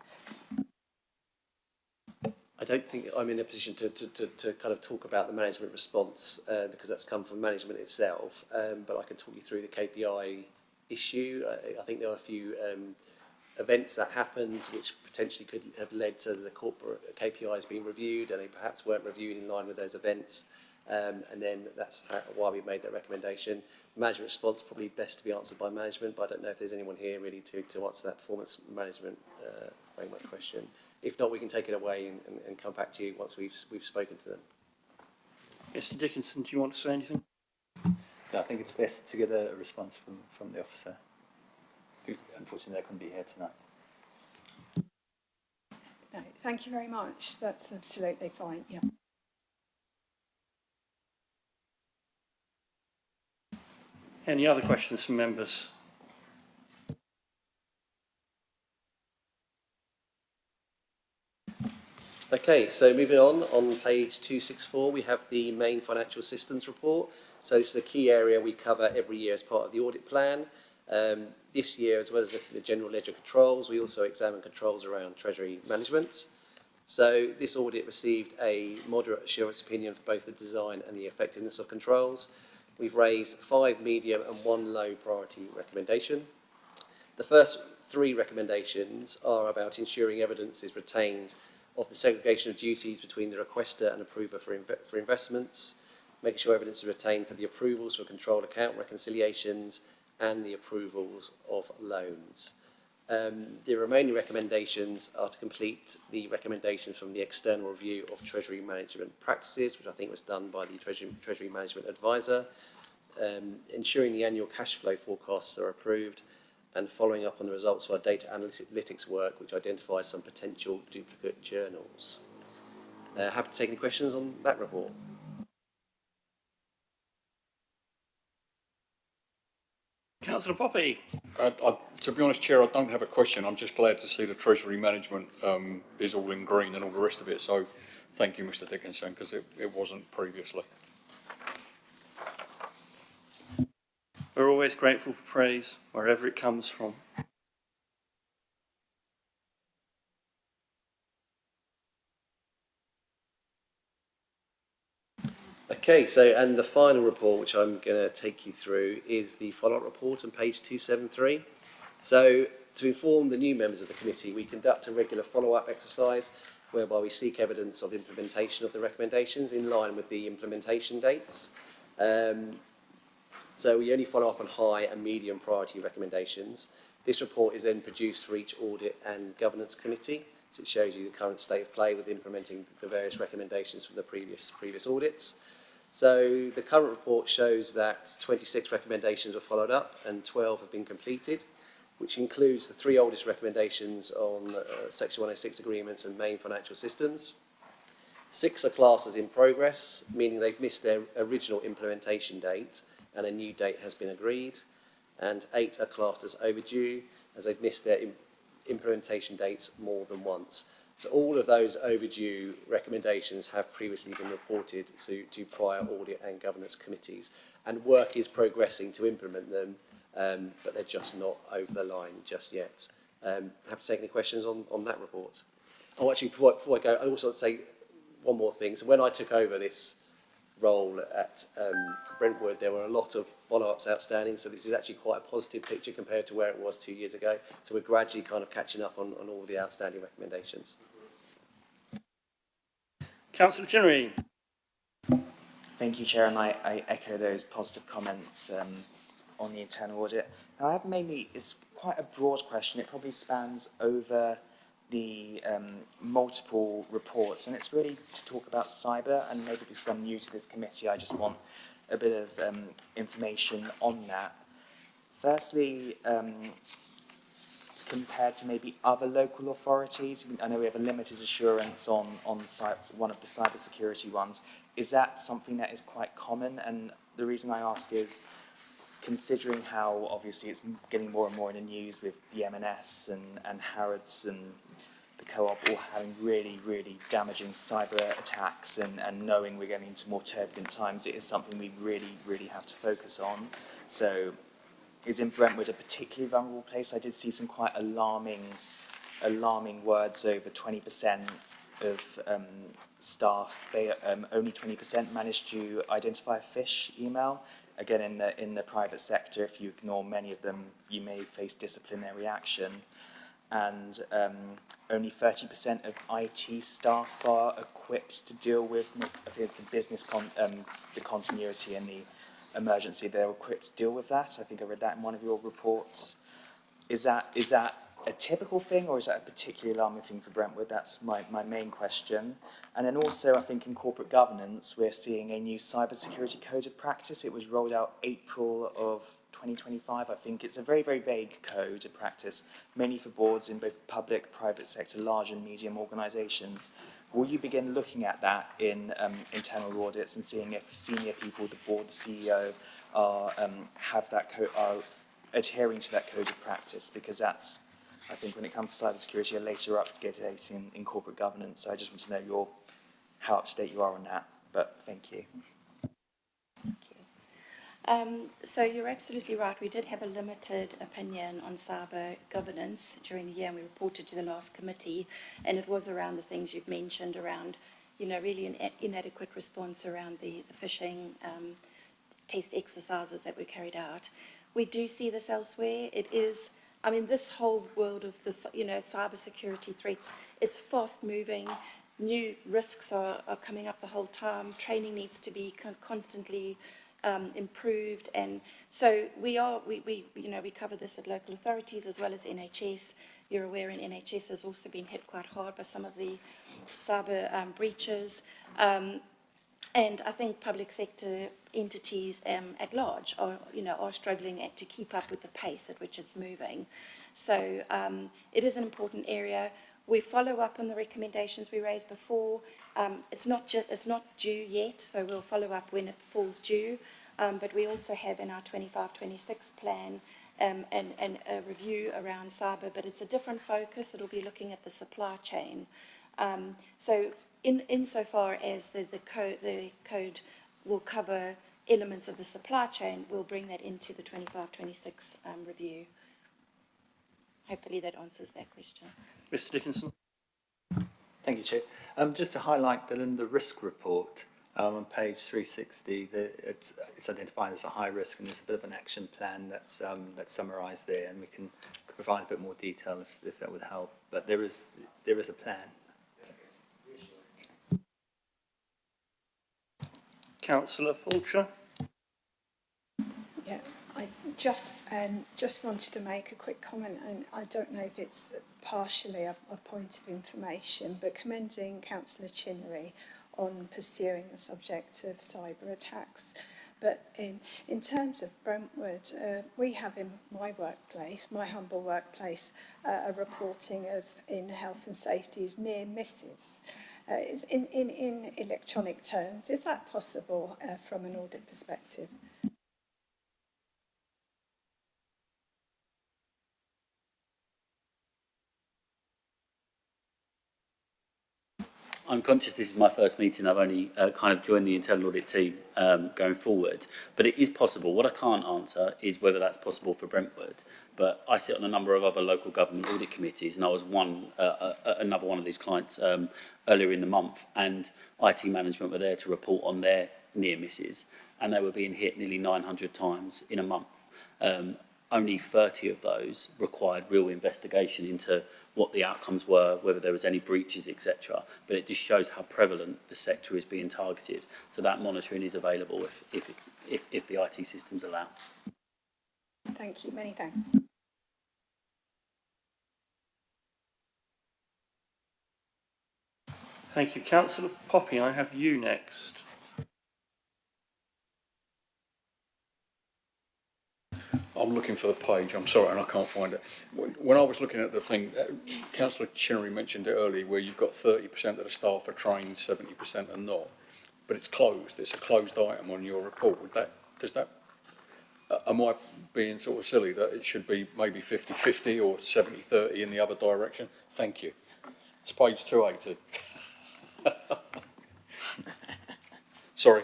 I don't think I'm in a position to kind of talk about the management response because that's come from management itself, but I can talk you through the KPI issue. I think there are a few events that happened which potentially could have led to the corporate KPIs being reviewed, and they perhaps weren't reviewed in line with those events. And then that's why we made that recommendation. Management response probably best to be answered by management, but I don't know if there's anyone here really to answer that performance management framework question. If not, we can take it away and come back to you once we've spoken to them. Mr. Dickinson, do you want to say anything? I think it's best to get a response from the officer, who unfortunately couldn't be here tonight. No, thank you very much. That's absolutely fine. Yeah. Any other questions from members? Okay, so moving on page 264, we have the main financial systems report. So this is a key area we cover every year as part of the audit plan. This year, as well as looking at the general ledger controls, we also examine controls around treasury management. So this audit received a moderate assurance opinion for both the design and the effectiveness of controls. We've raised 5 medium and 1 low priority recommendation. The first 3 recommendations are about ensuring evidence is retained of the segregation of duties between the requester and approver for investments, making sure evidence is retained for the approvals for controlled account reconciliations and the approvals of loans. The remaining recommendations are to complete the recommendations from the external review of Treasury management practices, which I think was done by the Treasury Management Advisor, ensuring the annual cash flow forecasts are approved, and following up on the results of our data analytics work, which identifies some potential duplicate journals. Happy to take any questions on that report. Councillor Poppy. To be honest, Chair, I don't have a question. I'm just glad to see the Treasury management is all in green and all the rest of it. So thank you, Mr. Dickinson, because it wasn't previously. We're always grateful for praise, wherever it comes from. Okay, so and the final report, which I'm going to take you through, is the follow-up report on page 273. So to inform the new members of the committee, we conduct a regular follow-up exercise whereby we seek evidence of implementation of the recommendations in line with the implementation dates. So we only follow up on high and medium priority recommendations. This report is then produced for each audit and governance committee. So it shows you the current state of play with implementing the various recommendations from the previous audits. So the current report shows that 26 recommendations were followed up and 12 have been completed, which includes the 3 oldest recommendations on Section 106 agreements and main financial systems. 6 are classed as in progress, meaning they've missed their original implementation date and a new date has been agreed. And 8 are classed as overdue, as they've missed their implementation dates more than once. So all of those overdue recommendations have previously been reported to prior audit and governance committees, and work is progressing to implement them, but they're just not over the line just yet. Happy to take any questions on that report. Oh, actually, before I go, I also want to say one more thing. So when I took over this role at Brentwood, there were a lot of follow-ups outstanding, so this is actually quite a positive picture compared to where it was 2 years ago. So we're gradually kind of catching up on all the outstanding recommendations. Councillor Chinnery. Thank you, Chair, and I echo those positive comments on the internal audit. Now, I have mainly, it's quite a broad question. It probably spans over the multiple reports, and it's really to talk about cyber, and maybe because I'm new to this committee, I just want a bit of information on that. Firstly, compared to maybe other local authorities, I know we have a limited assurance on one of the cybersecurity ones. Is that something that is quite common? And the reason I ask is, considering how obviously it's getting more and more in the news with the M&S and Harrods and the Co-op all having really, really damaging cyber attacks and knowing we're getting into more turbulent times, it is something we really, really have to focus on. So is in Brentwood a particularly vulnerable place? I did see some quite alarming words. Over 20% of staff, only 20% managed to identify a phish email. Again, in the private sector, if you ignore many of them, you may face disciplinary action. And only 30% of IT staff are equipped to deal with the business the continuity and the emergency. They're equipped to deal with that. I think I read that in one of your reports. Is that a typical thing, or is that a particularly alarming thing for Brentwood? That's my main question. And then also, I think in corporate governance, we're seeing a new cybersecurity code of practice. It was rolled out April of 2025. I think it's a very, very vague code of practice, mainly for boards in both public, private sector, large and medium organisations. Will you begin looking at that in internal audits and seeing if senior people, the board, the CEO, are adhering to that code of practice? Because that's, I think, when it comes to cybersecurity, a later update in corporate governance. So I just want to know how up to date you are on that. But thank you. So you're absolutely right. We did have a limited opinion on cyber governance during the year, and we reported to the last committee, and it was around the things you've mentioned around, really an inadequate response around the phishing test exercises that were carried out. We do see this elsewhere. It is, this whole world of this, cyber security threats, it's fast moving. New risks are coming up the whole time. Training needs to be constantly improved, and so we cover this at local authorities as well as NHS. You're aware NHS has also been hit quite hard by some of the cyber breaches, and I think public sector entities at large are struggling to keep up with the pace at which it's moving. So it is an important area. We follow up on the recommendations we raised before. It's not due yet, so we'll follow up when it falls due. But we also have in our 25-26 plan and a review around cyber, but it's a different focus. It'll be looking at the supply chain. So insofar as the code will cover elements of the supply chain, we'll bring that into the 25-26 review. Hopefully that answers that question. Mr. Dickinson. Thank you, Chair. Just to highlight that in the risk report on page 360, it's identified as a high risk, and there's a bit of an action plan that's summarised there, and we can provide a bit more detail if that would help. But there is a plan. Councillor Fulcher. Yeah, I just wanted to make a quick comment, and I don't know if it's partially a point of information, but commending Councillor Chinnery on pursuing the subject of cyber attacks. But in terms of Brentwood, we have in my workplace, my humble workplace, a reporting of in health and safety is near misses. In electronic terms, is that possible from an audit perspective? I'm conscious this is my first meeting. I've only kind of joined the internal audit team going forward, but it is possible. What I can't answer is whether that's possible for Brentwood, but I sit on a number of other local government audit committees, and I was another one of these clients earlier in the month, and IT management were there to report on their near misses, and they were being hit nearly 900 times in a month. Only 30 of those required real investigation into what the outcomes were, whether there was any breaches, etc. But it just shows how prevalent the sector is being targeted. So that monitoring is available if the IT systems allow. Thank you. Many thanks. Thank you. Councillor Poppy, I have you next. I'm looking for the page, I'm sorry, and I can't find it. When I was looking at the thing, Councillor Chinnery mentioned it earlier, where you've got 30% of the staff are trained, 70% are not, but it's closed. It's a closed item on your report. Am I being sort of silly that it should be maybe 50-50 or 70-30 in the other direction? Thank you. It's page 280. Sorry.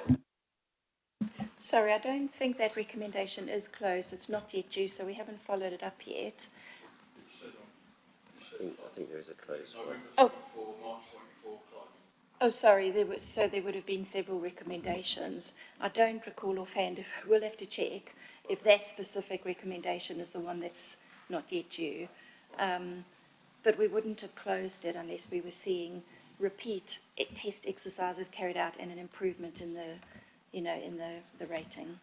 Sorry, I don't think that recommendation is closed. It's not yet due, so we haven't followed it up yet. I think there is a close one. Oh. Oh, sorry, there would have been several recommendations. I don't recall offhand, we'll have to check if that specific recommendation is the one that's not yet due. But we wouldn't have closed it unless we were seeing repeat test exercises carried out and an improvement in the, in the rating.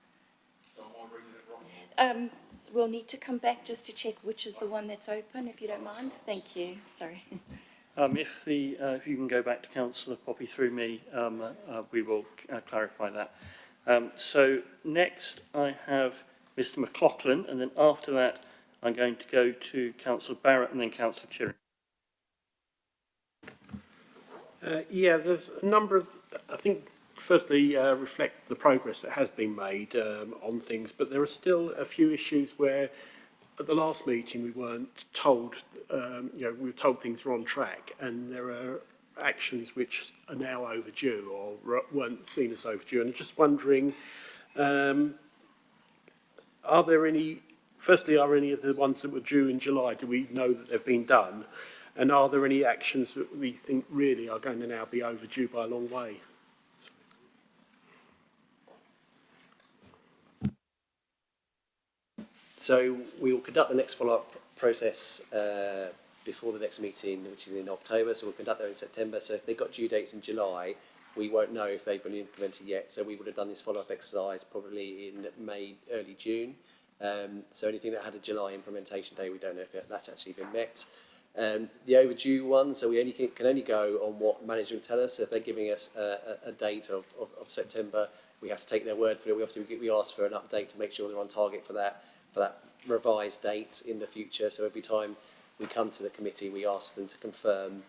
So am I reading it wrong? We'll need to come back just to check which is the one that's open, if you don't mind. Thank you. Sorry. If you can go back to Councillor Poppy through me, we will clarify that. So next I have Mr McLaughlin, and then after that I'm going to go to Councillor Barrett and then Councillor Chirry. Yeah, there's a number of, I think, firstly, reflect the progress that has been made on things, but there are still a few issues where at the last meeting we weren't told, we were told things were on track, and there are actions which are now overdue or weren't seen as overdue. And I'm just wondering, are there any, firstly, are any of the ones that were due in July, do we know that they've been done? And are there any actions that we think really are going to now be overdue by a long way? So we will conduct the next follow-up process before the next meeting, which is in October. So we'll conduct that in September. So if they've got due dates in July, we won't know if they've been implemented yet. So we would have done this follow-up exercise probably in May, early June. So anything that had a July implementation day, we don't know if that's actually been met. The overdue one, so we can only go on what management tell us. So if they're giving us a date of September, we have to take their word for it. We ask for an update to make sure they're on target for that revised date in the future. So every time we come to the committee, we ask them to confirm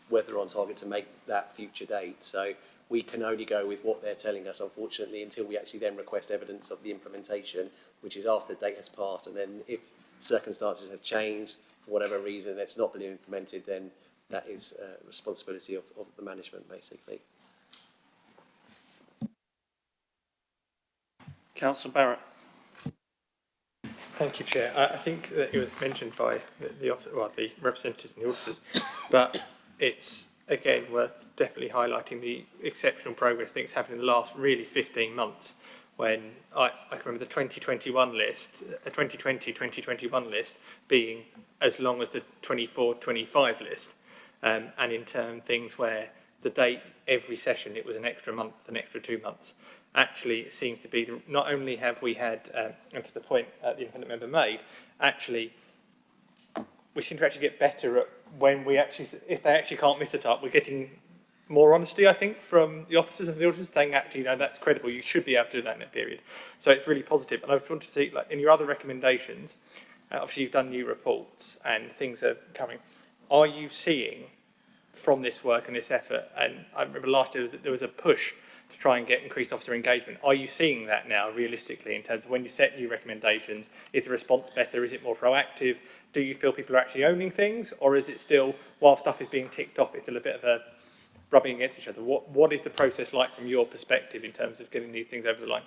whether they're on target to make that future date. So we can only go with what they're telling us, unfortunately, until we actually then request evidence of the implementation, which is after the date has passed. And then if circumstances have changed, for whatever reason it's not been implemented, then that is a responsibility of the management, basically. Councillor Barrett. Thank you, Chair. I think that it was mentioned by the representatives and the auditors, but it's again worth definitely highlighting the exceptional progress I think has happened in the last really 15 months. When I can remember the 2021 list, a 2020-2021 list being as long as the 24-25 list, and in turn things where the date every session it was an extra month, an extra 2 months. Actually, it seems to be not only have we had, and to the point the independent member made, actually we seem to actually get better at when we actually, if they actually can't miss a target, we're getting more honesty, I think, from the officers and the auditors saying, actually, no, that's credible, you should be able to do that in a period. So it's really positive. And I want to see, like, in your other recommendations, obviously you've done new reports and things are coming. Are you seeing from this work and this effort, and I remember last year there was a push to try and get increased officer engagement. Are you seeing that now realistically in terms of when you set new recommendations? Is the response better? Is it more proactive? Do you feel people are actually owning things? Or is it still, while stuff is being ticked off, it's still a bit of a rubbing against each other? What is the process like from your perspective in terms of getting these things over the line?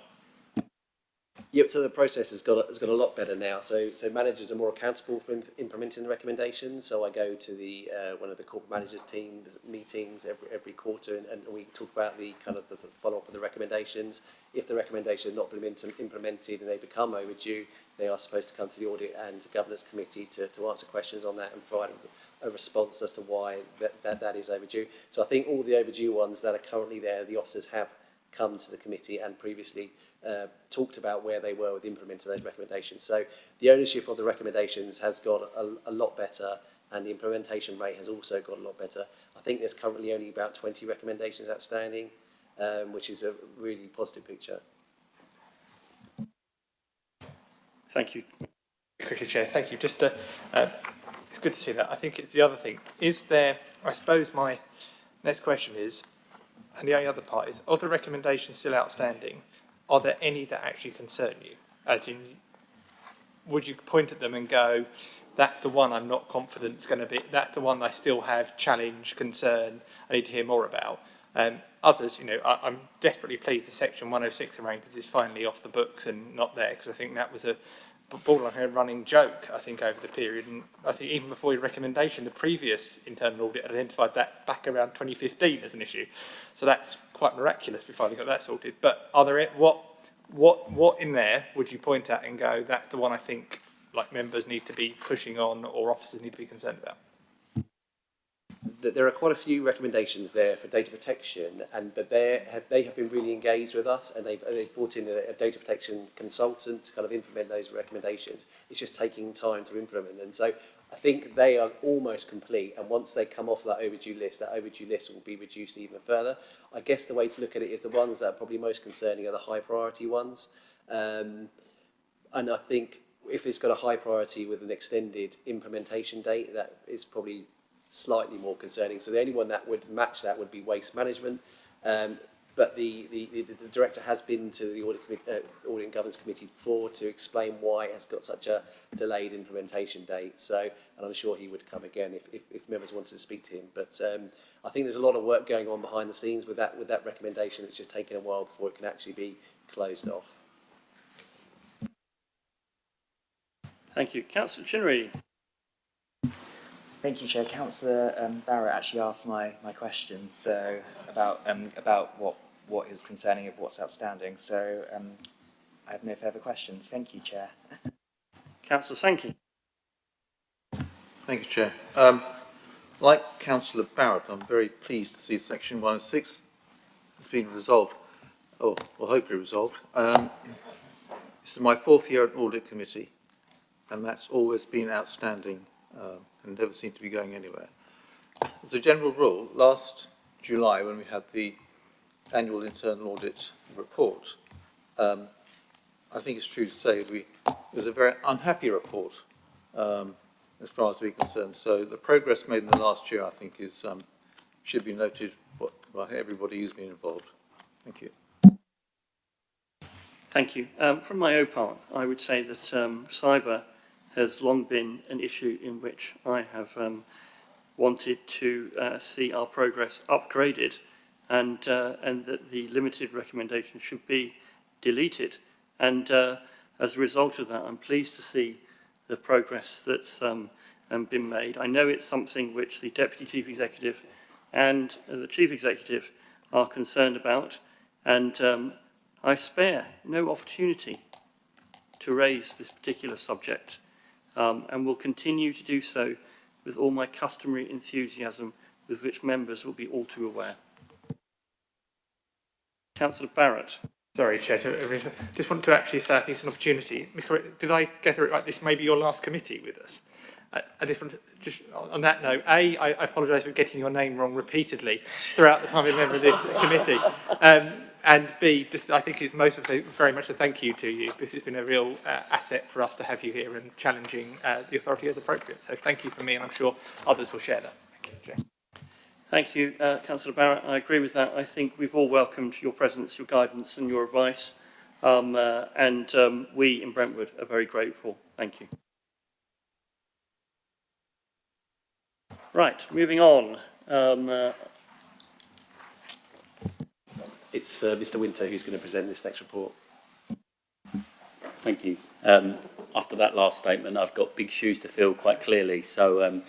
Yep, so the process has got a lot better now. So managers are more accountable for implementing the recommendations. So I go to the one of the corporate managers teams meetings every quarter, and we talk about the kind of the follow up of the recommendations. If the recommendation has not been implemented and they become overdue, they are supposed to come to the audit and governance committee to answer questions on that and provide a response as to why that is overdue. So I think all the overdue ones that are currently there, the officers have come to the committee and previously talked about where they were with implementing those recommendations. So the ownership of the recommendations has got a lot better, and the implementation rate has also got a lot better. I think there's currently only about 20 recommendations outstanding, which is a really positive picture. Thank you. Quickly, Chair. Thank you. Just it's good to see that. I think it's the other thing. Is there, I suppose my next question is, and the only other part is, are the recommendations still outstanding? Are there any that actually concern you? As in, would you point at them and go, that's the one I'm not confident is going to be, that's the one I still have challenge, concern, I need to hear more about. Others, you know, I'm desperately pleased the Section 106 arrangements is finally off the books and not there, because I think that was a borderline running joke, I think, over the period. And I think even before your recommendation, the previous internal audit identified that back around 2015 as an issue. So that's quite miraculous we finally got that sorted. But are there, what in there would you point at and go, that's the one I think like members need to be pushing on or officers need to be concerned about? There are quite a few recommendations there for data protection, but they have been really engaged with us, and they've brought in a data protection consultant to kind of implement those recommendations. It's just taking time to implement them. So I think they are almost complete, and once they come off that overdue list will be reduced even further. I guess the way to look at it is the ones that are probably most concerning are the high priority ones, and I think if it's got a high priority with an extended implementation date, that is probably slightly more concerning. So the only one that would match that would be waste management. But the director has been to the Audit and Governance Committee before to explain why it has got such a delayed implementation date. So, and I'm sure he would come again if members wanted to speak to him. But I think there's a lot of work going on behind the scenes with that recommendation. It's just taken a while before it can actually be closed off. Thank you. Councillor Chinnery. Thank you, Chair. Councillor Barrett actually asked my question, so about what is concerning of what's outstanding. So I have no further questions. Thank you, Chair. Councillor Sankey. Thank you, Chair. Like Councillor Barrett, I'm very pleased to see Section 106 has been resolved, or hopefully resolved. This is my 4th year at Audit Committee, and that's always been outstanding and never seemed to be going anywhere. As a general rule, last July when we had the annual internal audit report, I think it's true to say it was a very unhappy report as far as we're concerned. So the progress made in the last year, I think, is should be noted by everybody who's been involved. Thank you. Thank you. From my own part, I would say that cyber has long been an issue in which I have wanted to see our progress upgraded, and that the limited recommendation should be deleted. And as a result of that, I'm pleased to see the progress that's been made. I know it's something which the Deputy Chief Executive and the Chief Executive are concerned about, and I spare no opportunity to raise this particular subject, and will continue to do so with all my customary enthusiasm with which members will be all too aware. Councillor Barrett. Sorry, Chair, just want to actually say I think it's an opportunity. Ms. Correct, did I get it right? This may be your last committee with us. I just want to, just on that note, I apologise for getting your name wrong repeatedly throughout the time I've been a member of this committee. And B, just I think it's very much a thank you to you, because it's been a real asset for us to have you here and challenging the authority as appropriate. So thank you from me, and I'm sure others will share that. Thank you, Chair. Thank you, Councillor Barrett. I agree with that. I think we've all welcomed your presence, your guidance and your advice, and we in Brentwood are very grateful. Thank you. Right, moving on. It's Mr. Winter who's going to present this next report. Thank you. After that last statement, I've got big shoes to fill quite clearly. So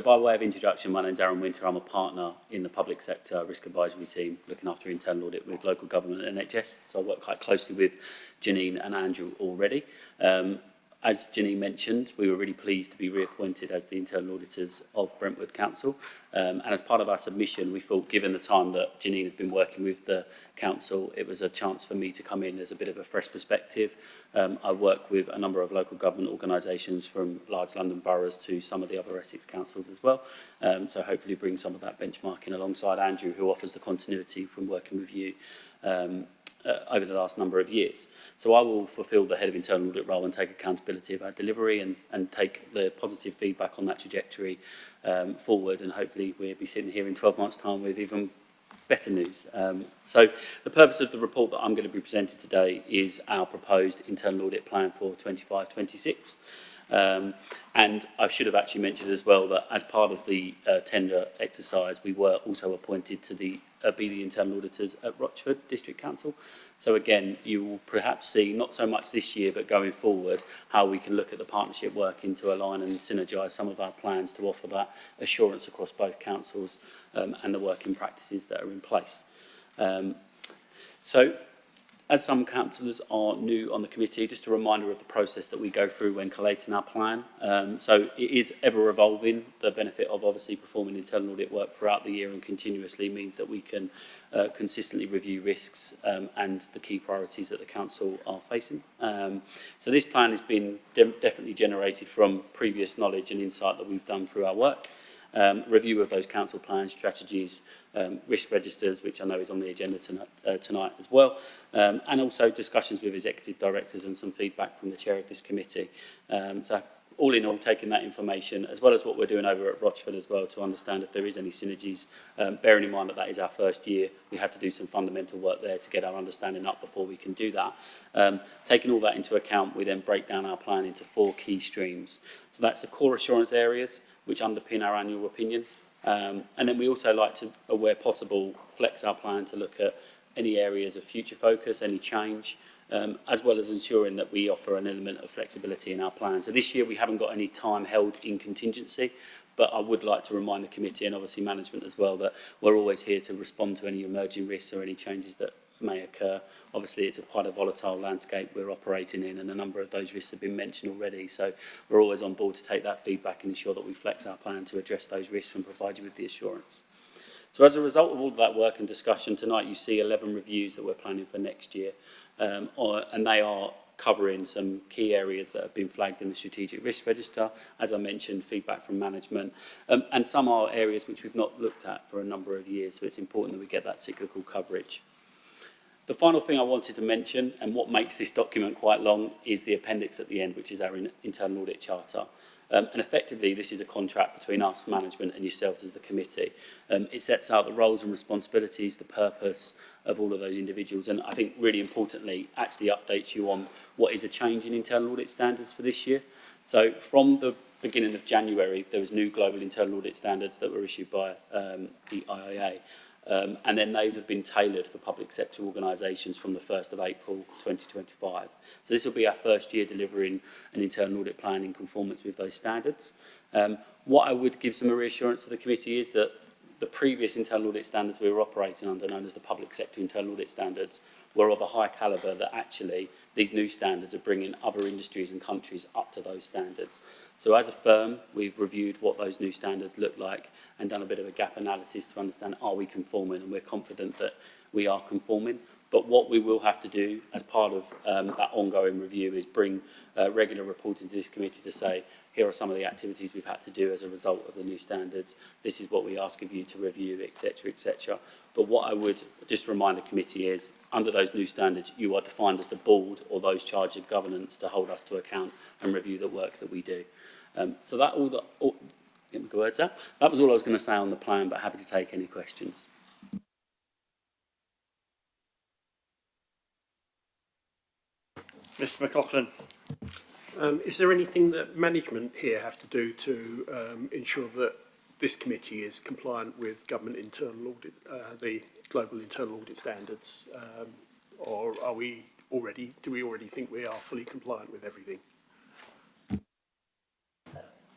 by way of introduction, my name's Aaron Winter. I'm a partner in the public sector risk advisory team, looking after internal audit with local government and NHS. So I work quite closely with Janine and Andrew already. As Janine mentioned, we were really pleased to be reappointed as the internal auditors of Brentwood Council. And as part of our submission, we thought, given the time that Janine had been working with the council, it was a chance for me to come in as a bit of a fresh perspective. I work with a number of local government organisations, from large London boroughs to some of the other Essex councils as well. So hopefully bring some of that benchmarking alongside Andrew, who offers the continuity from working with you over the last number of years. So I will fulfil the head of internal audit role and take accountability of our delivery and take the positive feedback on that trajectory forward, and hopefully we'll be sitting here in 12 months' time with even better news. So the purpose of the report that I'm going to be presenting today is our proposed internal audit plan for 25-26. And I should have actually mentioned as well that as part of the tender exercise, we were also appointed to be the internal auditors at Rochford District Council. So again, you will perhaps see, not so much this year, but going forward, how we can look at the partnership working to align and synergise some of our plans to offer that assurance across both councils and the working practices that are in place. So, as some councillors are new on the committee, just a reminder of the process that we go through when collating our plan. So it is ever evolving. The benefit of obviously performing internal audit work throughout the year and continuously means that we can consistently review risks and the key priorities that the council are facing. So this plan has been definitely generated from previous knowledge and insight that we've done through our work. Review of those council plans, strategies, risk registers, which I know is on the agenda tonight as well, and also discussions with executive directors and some feedback from the chair of this committee. So all in all, taking that information, as well as what we're doing over at Rochford as well, to understand if there is any synergies, bearing in mind that that is our first year, we have to do some fundamental work there to get our understanding up before we can do that. Taking all that into account, we then break down our plan into 4 key streams. So that's the core assurance areas, which underpin our annual opinion. And then we also like to, where possible, flex our plan to look at any areas of future focus, any change, as well as ensuring that we offer an element of flexibility in our plan. So this year we haven't got any time held in contingency, but I would like to remind the committee and obviously management as well that we're always here to respond to any emerging risks or any changes that may occur. Obviously, it's quite a volatile landscape we're operating in, and a number of those risks have been mentioned already. So we're always on board to take that feedback and ensure that we flex our plan to address those risks and provide you with the assurance. So as a result of all of that work and discussion tonight, you see 11 reviews that we're planning for next year, and they are covering some key areas that have been flagged in the strategic risk register. As I mentioned, feedback from management, and some are areas which we've not looked at for a number of years, so it's important that we get that cyclical coverage. The final thing I wanted to mention, and what makes this document quite long, is the appendix at the end, which is our internal audit charter. And effectively, this is a contract between us, management, and yourselves as the committee. It sets out the roles and responsibilities, the purpose of all of those individuals, and I think really importantly, actually updates you on what is a change in internal audit standards for this year. So from the beginning of January, there was new global internal audit standards that were issued by the IIA. And then those have been tailored for public sector organisations from the 1st of April 2025. So this will be our first year delivering an internal audit plan in conformance with those standards. What I would give some reassurance to the committee is that the previous internal audit standards we were operating under, known as the public sector internal audit standards, were of a high calibre that actually these new standards are bringing other industries and countries up to those standards. So as a firm, we've reviewed what those new standards look like and done a bit of a gap analysis to understand, are we conforming? And we're confident that we are conforming. But what we will have to do as part of that ongoing review is bring regular reporting to this committee to say, here are some of the activities we've had to do as a result of the new standards. This is what we ask of you to review, etc., etc. But what I would just remind the committee is, under those new standards, you are defined as the board or those charged with governance to hold us to account and review the work that we do. So that get my words out. That was all I was going to say on the plan, but happy to take any questions. Mr McLaughlin. Is there anything that management here have to do to ensure that this committee is compliant with government internal audit, the global internal audit standards, or do we already think we are fully compliant with everything?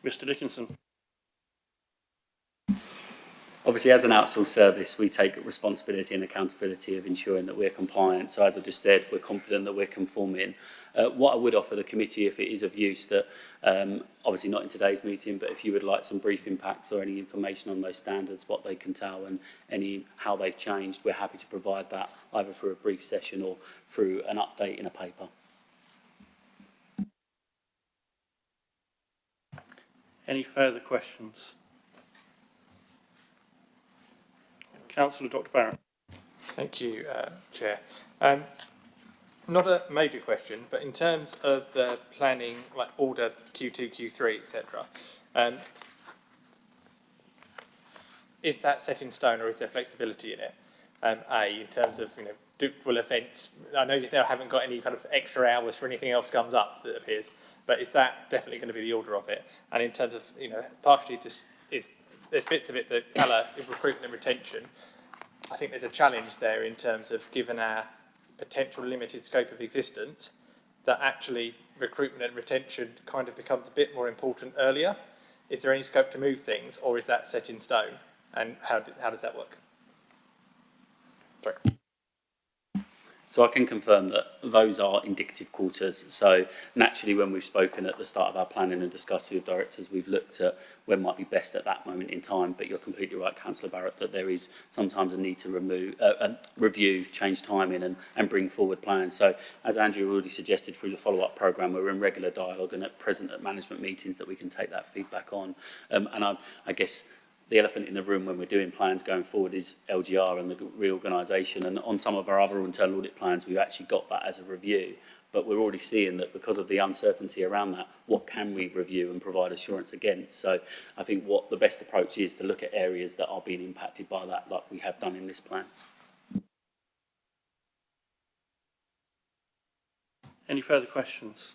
Mr Dickinson. Obviously, as an outsourced service, we take responsibility and accountability of ensuring that we're compliant. So as I just said, we're confident that we're conforming. What I would offer the committee, if it is of use, that obviously not in today's meeting, but if you would like some brief impacts or any information on those standards, what they can tell and how they've changed, we're happy to provide that either through a brief session or through an update in a paper. Any further questions? Councillor Dr Barrett. Thank you, Chair. Not a major question, but in terms of the planning, like order Q2, Q3, etc., is that set in stone or is there flexibility in it? in terms of, will events, I know you haven't got any kind of extra hours for anything else comes up that appears, but is that definitely going to be the order of it? And in terms of, partially just there's bits of it that colour recruitment and retention. I think there's a challenge there in terms of, given our potential limited scope of existence, that actually recruitment and retention kind of becomes a bit more important earlier. Is there any scope to move things, or is that set in stone? And how does that work? Sorry. So I can confirm that those are indicative quarters. So naturally, when we've spoken at the start of our planning and discussed with directors, we've looked at when might be best at that moment in time. But you're completely right, Councillor Barrett, that there is sometimes a need to review, change timing and bring forward plans. So as Andrew already suggested through the follow-up programme, we're in regular dialogue and at present at management meetings that we can take that feedback on. And I guess the elephant in the room when we're doing plans going forward is LGR and the reorganisation. And on some of our other internal audit plans, we've actually got that as a review. But we're already seeing that because of the uncertainty around that, what can we review and provide assurance against? So I think what the best approach is to look at areas that are being impacted by that, like we have done in this plan. Any further questions?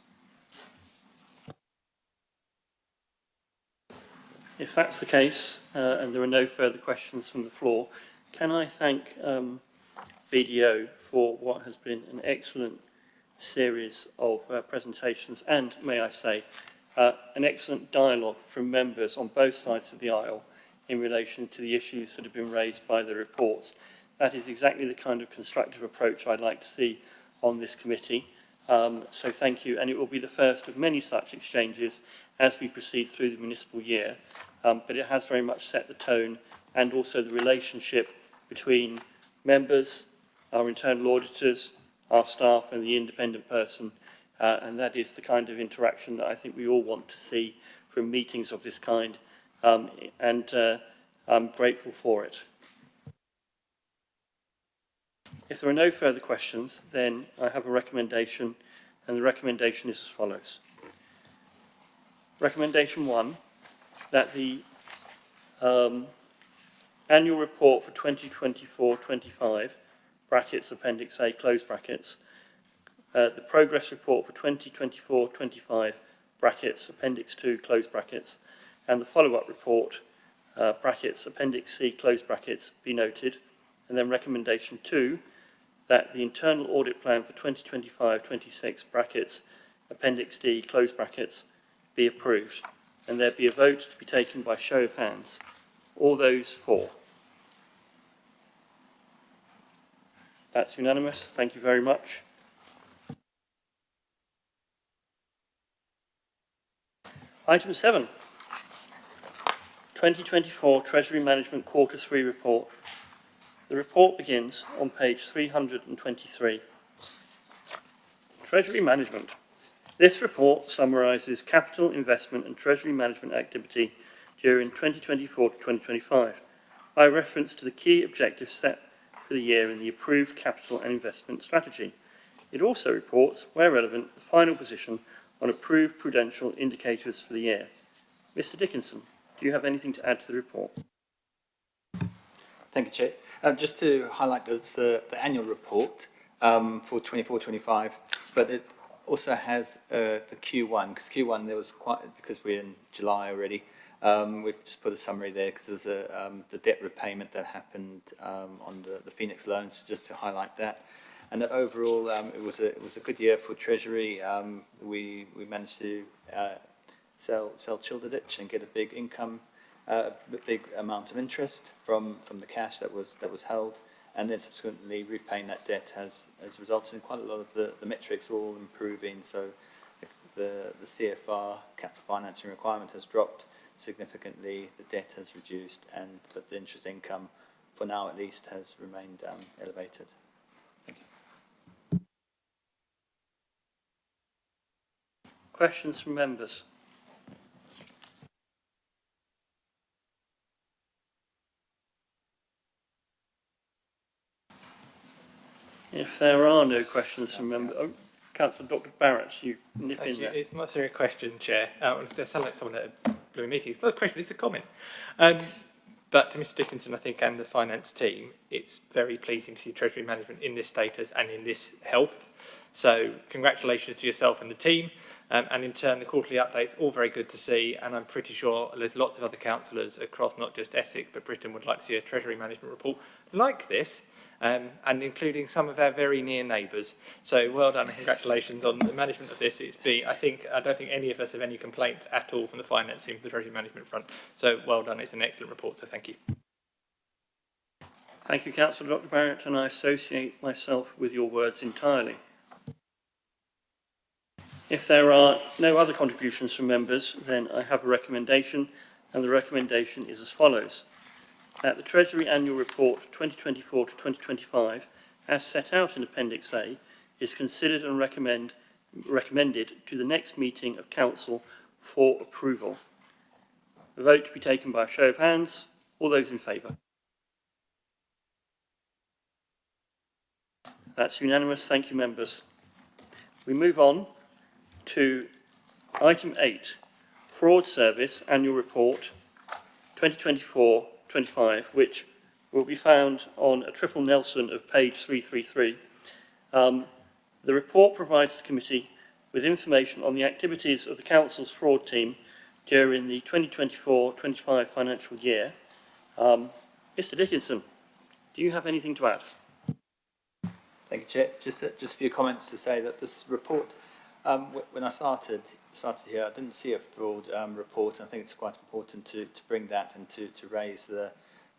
If that's the case, and there are no further questions from the floor, can I thank BDO for what has been an excellent series of presentations and, may I say, an excellent dialogue from members on both sides of the aisle in relation to the issues that have been raised by the reports. That is exactly the kind of constructive approach I'd like to see on this committee. So thank you, and it will be the first of many such exchanges as we proceed through the municipal year. But it has very much set the tone and also the relationship between members, our internal auditors, our staff and the independent person. And that is the kind of interaction that I think we all want to see from meetings of this kind. And I'm grateful for it. If there are no further questions, then I have a recommendation, and the recommendation is as follows. Recommendation 1, that the annual report for 2024-25, brackets Appendix A, close brackets, the progress report for 2024-25, brackets Appendix 2, close brackets, and the follow-up report, brackets Appendix C, close brackets, be noted. And then recommendation 2, that the internal audit plan for 2025-26, brackets Appendix D, close brackets, be approved. And there be a vote to be taken by show of hands. All those for? That's unanimous. Thank you very much. Item 7, 2024 Treasury Management Quarter 3 report. The report begins on page 323. Treasury Management. This report summarises capital investment and treasury management activity during 2024 to 2025 by reference to the key objectives set for the year in the approved capital and investment strategy. It also reports, where relevant, the final position on approved prudential indicators for the year. Mr. Dickinson, do you have anything to add to the report? Thank you, Chair. Just to highlight that it's the annual report for 24-25, but it also has the Q1, because Q1 there was because we're in July already, we've just put a summary there because there's the debt repayment that happened on the Phoenix loans, so just to highlight that. And that overall it was a good year for Treasury. We managed to sell Childerditch and get a big income, a big amount of interest from the cash that was held, and then subsequently repaying that debt has resulted in quite a lot of the metrics all improving. So the CFR, capital financing requirement, has dropped significantly, the debt has reduced, but the interest income, for now at least, has remained elevated. Thank you. Questions from members? If there are no questions from members, Councillor Dr. Barrett, you nip in there. It's not necessarily a question, Chair. They sound like someone at a blue meeting. It's not a question, it's a comment. But to Mr Dickinson, I think, and the finance team, it's very pleasing to see Treasury Management in this status and in this health. So congratulations to yourself and the team. And in turn, the quarterly updates, all very good to see. And I'm pretty sure there's lots of other councillors across not just Essex, but Britain would like to see a Treasury Management report like this, and including some of our very near neighbours. So well done and congratulations on the management of this. I don't think any of us have any complaints at all from the finance team for the Treasury Management front. So well done, it's an excellent report, so thank you. Thank you, Councillor Dr Barrett, and I associate myself with your words entirely. If there are no other contributions from members, then I have a recommendation, and the recommendation is as follows. That the Treasury Annual Report 2024 to 2025, as set out in Appendix A, is considered and recommended to the next meeting of Council for approval. The vote to be taken by a show of hands. All those in favour? That's unanimous. Thank you, members. We move on to item 8, Fraud Service Annual Report 2024-25, which will be found on a triple Nelson of page 333. The report provides the committee with information on the activities of the Council's fraud team during the 2024-25 financial year. Mr Dickinson, do you have anything to add? Thank you, Chair. Just a few comments to say that this report, when I started here, I didn't see a fraud report. And I think it's quite important to bring that and to raise the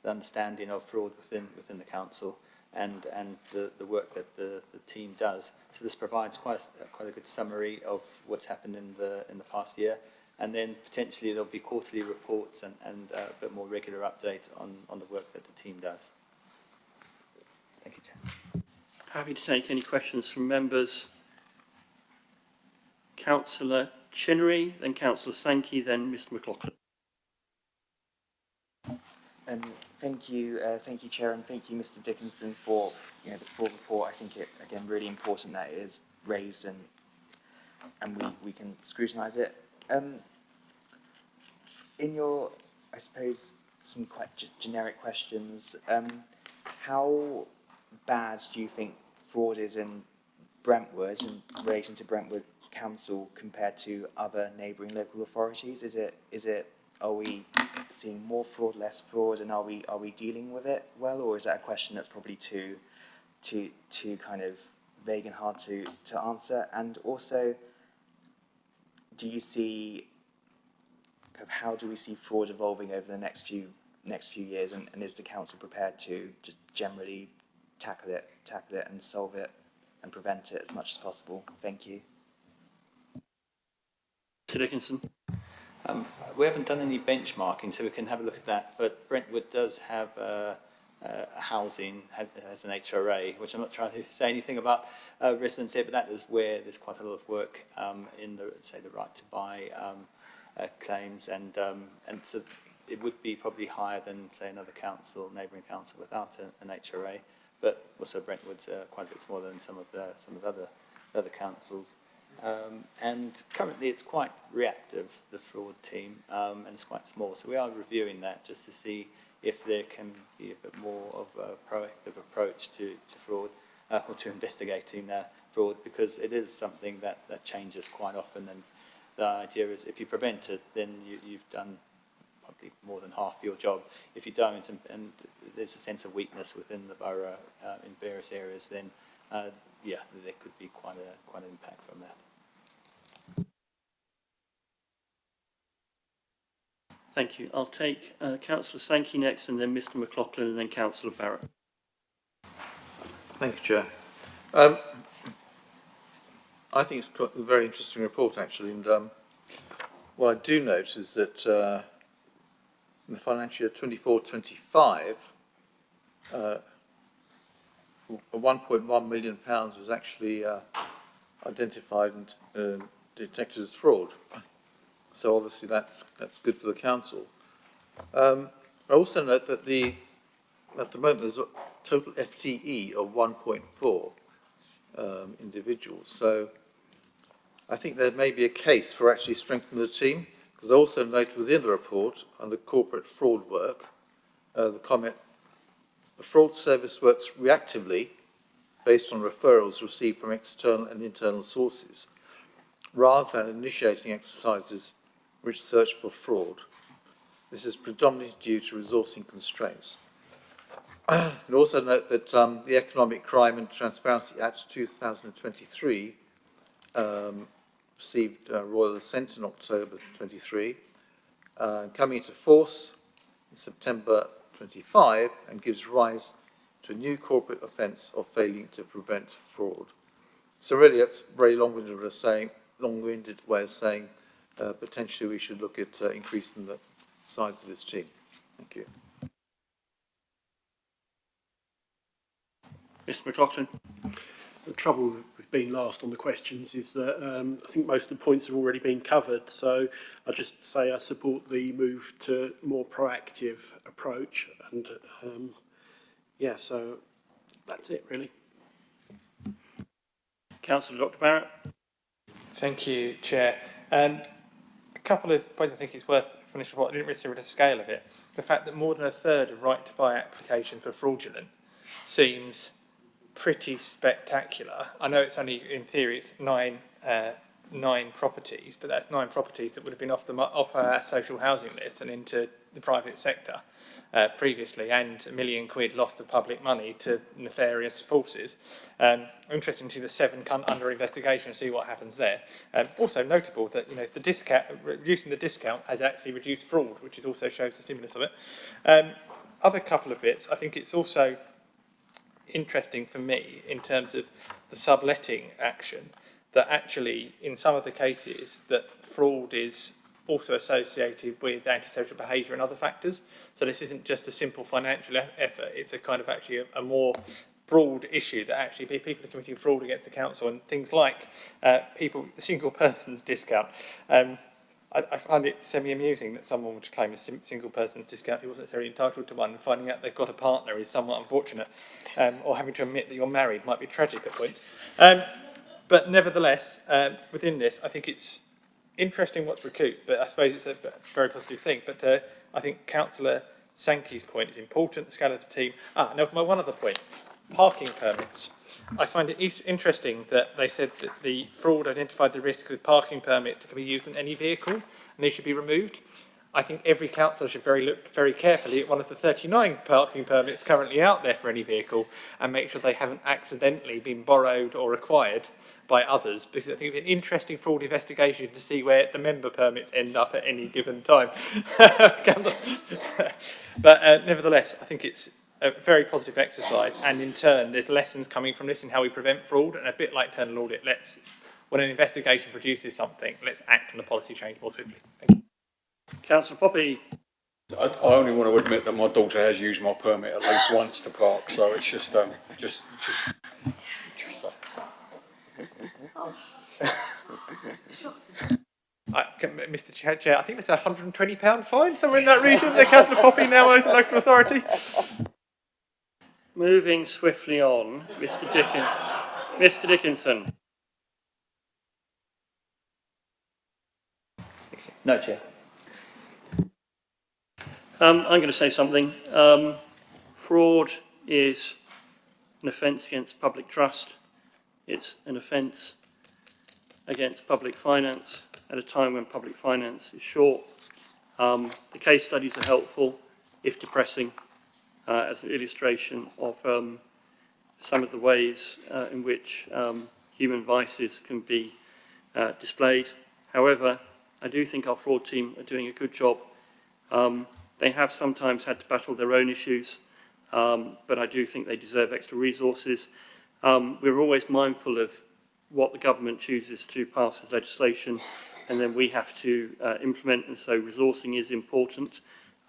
understanding of fraud within the council and the work that the team does. So this provides quite a good summary of what's happened in the past year, and then potentially there'll be quarterly reports and a bit more regular update on the work that the team does. Thank you, Chair. Happy to take any questions from members. Councillor Chinnery, then Councillor Sankey, then Mr McLaughlin. Thank you, Chair, and thank you, Mr Dickinson, for the full report. I think it again really important that it is raised and we can scrutinise it. In your, I suppose, some quite just generic questions. How bad do you think fraud is in Brentwood in relation to Brentwood Council compared to other neighbouring local authorities? Are we seeing more fraud, less fraud, and are we dealing with it well, or is that a question that's probably too kind of vague and hard to answer? And also, do you see how do we see fraud evolving over the next few years, and is the council prepared to just generally tackle it and solve it and prevent it as much as possible? Thank you. Mr Dickinson. We haven't done any benchmarking, so we can have a look at that. But Brentwood does have housing, has an HRA, which I'm not trying to say anything about residents here, but that is where there's quite a lot of work in the right to buy claims, and so it would be probably higher than say another council, neighbouring council, without an HRA. But also Brentwood's quite a bit smaller than some of the other councils. And currently it's quite reactive, the fraud team, and it's quite small. So we are reviewing that just to see if there can be a bit more of a proactive approach to fraud, or to investigating fraud, because it is something that changes quite often. And the idea is if you prevent it, then you've done probably more than half your job. If you don't, and there's a sense of weakness within the borough in various areas, then yeah, there could be quite an impact from that. Thank you. I'll take Councillor Sankey next, and then Mr McLaughlin, and then Councillor Barrett. Thank you, Chair. I think it's quite a very interesting report, actually, and what I do note is that in the financial year 24-25, £1.1 million was actually identified and detected as fraud. So obviously that's good for the council. I also note that at the moment there's a total FTE of 1.4 individuals. So I think there may be a case for actually strengthening the team, because I also note within the report under corporate fraud work the comment, the fraud service works reactively based on referrals received from external and internal sources, rather than initiating exercises which search for fraud. This is predominantly due to resourcing constraints. And also note that the Economic Crime and Transparency Act 2023 received royal assent in October 23, coming into force in September 25, and gives rise to a new corporate offence of failing to prevent fraud. So really that's a very long-winded way of saying potentially we should look at increasing the size of this team. Thank you. Mr. McLaughlin. The trouble with being last on the questions is that I think most of the points have already been covered. So I'll just say I support the move to a more proactive approach. And yeah, so that's it really. Councillor Dr. Barrett. Thank you, Chair. A couple of points I think it's worth finishing what I didn't really see the scale of it. The fact that more than a third of right to buy applications were fraudulent seems pretty spectacular. I know it's only, in theory, it's nine properties, but that's 9 properties that would have been off our social housing list and into the private sector previously, and £1 million lost of public money to nefarious forces. Interesting to see the 7 under investigation and see what happens there. Also notable that the discount, reducing the discount has actually reduced fraud, which is also shows the stimulus of it. Other couple of bits, I think it's also interesting for me in terms of the subletting action, that actually in some of the cases that fraud is also associated with antisocial behaviour and other factors. So this isn't just a simple financial effort, it's a kind of actually a more broad issue that actually people are committing fraud against the council, and things like the single person's discount. I find it semi-amusing that someone would claim a single person's discount who wasn't necessarily entitled to one, and finding out they've got a partner is somewhat unfortunate, or having to admit that you're married might be tragic at points. But nevertheless, within this, I think it's interesting what's recouped, but I suppose it's a very positive thing. But I think Councillor Sankey's point is important, the scale of the team. And there was my one other point, parking permits. I find it interesting that they said that the fraud identified the risk with parking permit that can be used on any vehicle and they should be removed. I think every councillor should look very carefully at one of the 39 parking permits currently out there for any vehicle and make sure they haven't accidentally been borrowed or acquired by others, because I think it's an interesting fraud investigation to see where the member permits end up at any given time. But nevertheless, I think it's a very positive exercise, and in turn there's lessons coming from this in how we prevent fraud, and a bit like internal audit, when an investigation produces something, let's act on the policy change more swiftly. Thank you. Councillor Poppy. I only want to admit that my daughter has used my permit at least once to park, so it's just Mr. Chair, I think there's a £120 fine somewhere in that region that Councillor Poppy now owes the local authority. Moving swiftly on, Mr. Dickinson. No, Chair. I'm going to say something. Fraud is an offence against public trust. It's an offence against public finance at a time when public finance is short. The case studies are helpful, if depressing, as an illustration of some of the ways in which human vices can be displayed. However, I do think our fraud team are doing a good job. They have sometimes had to battle their own issues, but I do think they deserve extra resources. We're always mindful of what the government chooses to pass as legislation, and then we have to implement, and so resourcing is important.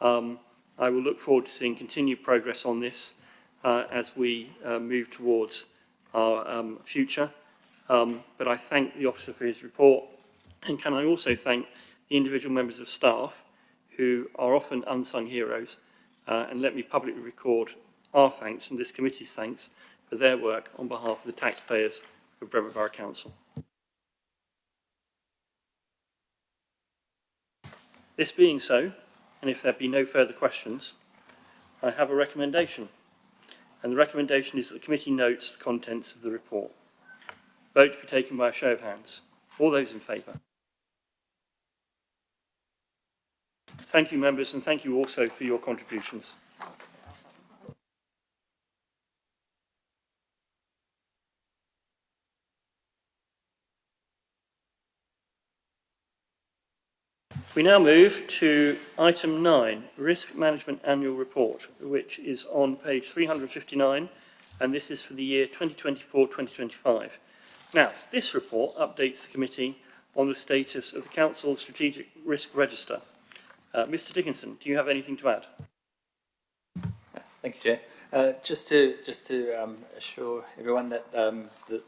I will look forward to seeing continued progress on this as we move towards our future. But I thank the officer for his report, and can I also thank the individual members of staff who are often unsung heroes, and let me publicly record our thanks and this committee's thanks for their work on behalf of the taxpayers of Brentwood Borough Council. This being so, and if there be no further questions, I have a recommendation, and the recommendation is that the committee notes the contents of the report. Vote to be taken by a show of hands. All those in favour? Thank you, members, and thank you also for your contributions. We now move to item 9, Risk Management Annual Report, which is on page 359, and this is for the year 2024-2025. Now, this report updates the committee on the status of the Council's Strategic Risk Register. Mr Dickinson, do you have anything to add? Thank you, Chair. Just to assure everyone that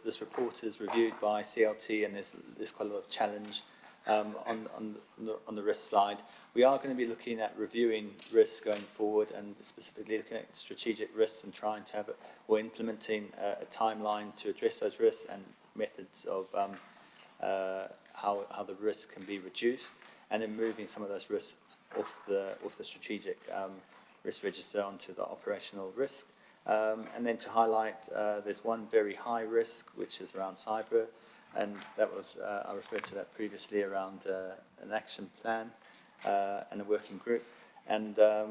this report is reviewed by CLT, and there's quite a lot of challenge on the risk side. We are going to be looking at reviewing risks going forward, and specifically looking at strategic risks and trying to have or implementing a timeline to address those risks and methods of how the risk can be reduced, and then moving some of those risks off the strategic risk register onto the operational risk. And then to highlight, there's one very high risk, which is around cyber, and that was, I referred to that previously, around an action plan and a working group. And there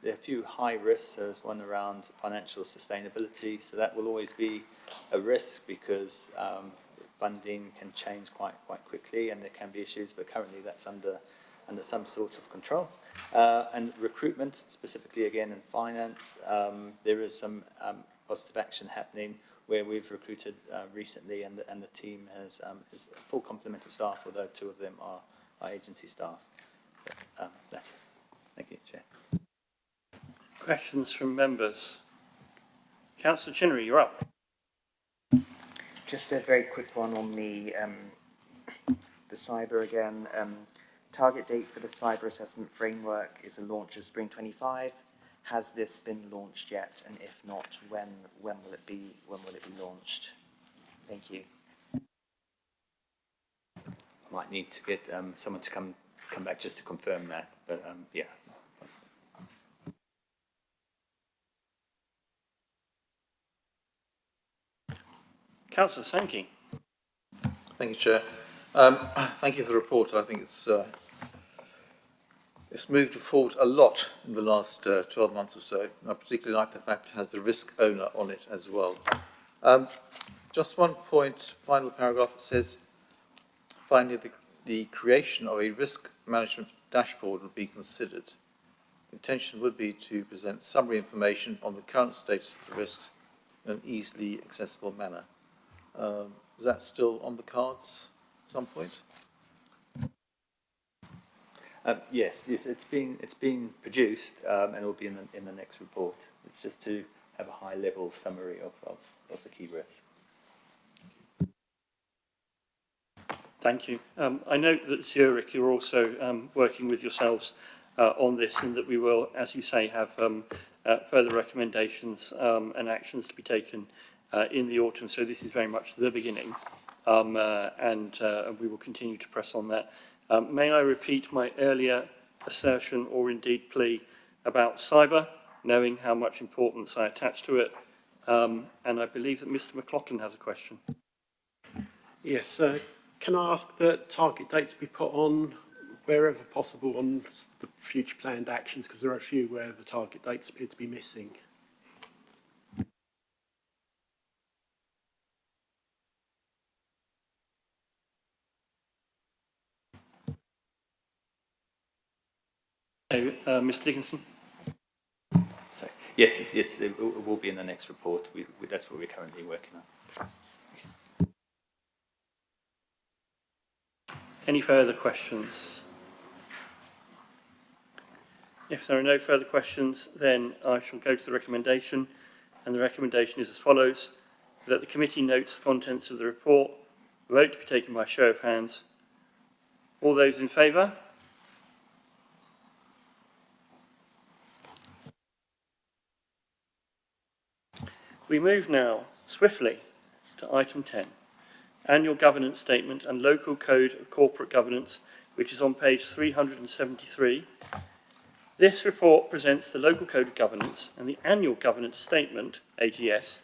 are a few high risks. There's one around financial sustainability, so that will always be a risk because funding can change quite quickly, and there can be issues, but currently that's under some sort of control. And recruitment, specifically again in finance, there is some positive action happening where we've recruited recently, and the team has is a full complement of staff, although 2 of them are agency staff. So that's it. Thank you, Chair. Questions from members? Councillor Chinnery, you're up. Just a very quick one on the cyber again. Target date for the cyber assessment framework is a launch of spring 25. Has this been launched yet? And if not, when will it be launched? Thank you. I might need to get someone to come back just to confirm that, but yeah. Councillor Sankey. Thank you, Chair. Thank you for the report. I think it's moved forward a lot in the last 12 months or so. I particularly like the fact it has the risk owner on it as well. Just one point, final paragraph, it says, finally, the creation of a risk management dashboard would be considered. The intention would be to present summary information on the current status of the risks in an easily accessible manner. Is that still on the cards at some point? Yes, it's been produced, and it will be in the next report. It's just to have a high-level summary of the key risks. Thank you. I note that Zurich, you're also working with yourselves on this, and that we will, as you say, have further recommendations and actions to be taken in the autumn. So this is very much the beginning, and we will continue to press on that. May I repeat my earlier assertion, or indeed plea, about cyber, knowing how much importance I attach to it, and I believe that Mr McLaughlin has a question. Yes, can I ask that target dates be put on wherever possible on the future planned actions, because there are a few where the target dates appear to be missing. Mr Dickinson. So, yes, it will be in the next report. That's what we're currently working on. Any further questions? If there are no further questions, then I shall go to the recommendation, and the recommendation is as follows: that the committee notes the contents of the report, vote to be taken by show of hands. All those in favour? We move now swiftly to item 10, Annual Governance Statement and Local Code of Corporate Governance, which is on page 373. This report presents the Local Code of Governance and the Annual Governance Statement, AGS,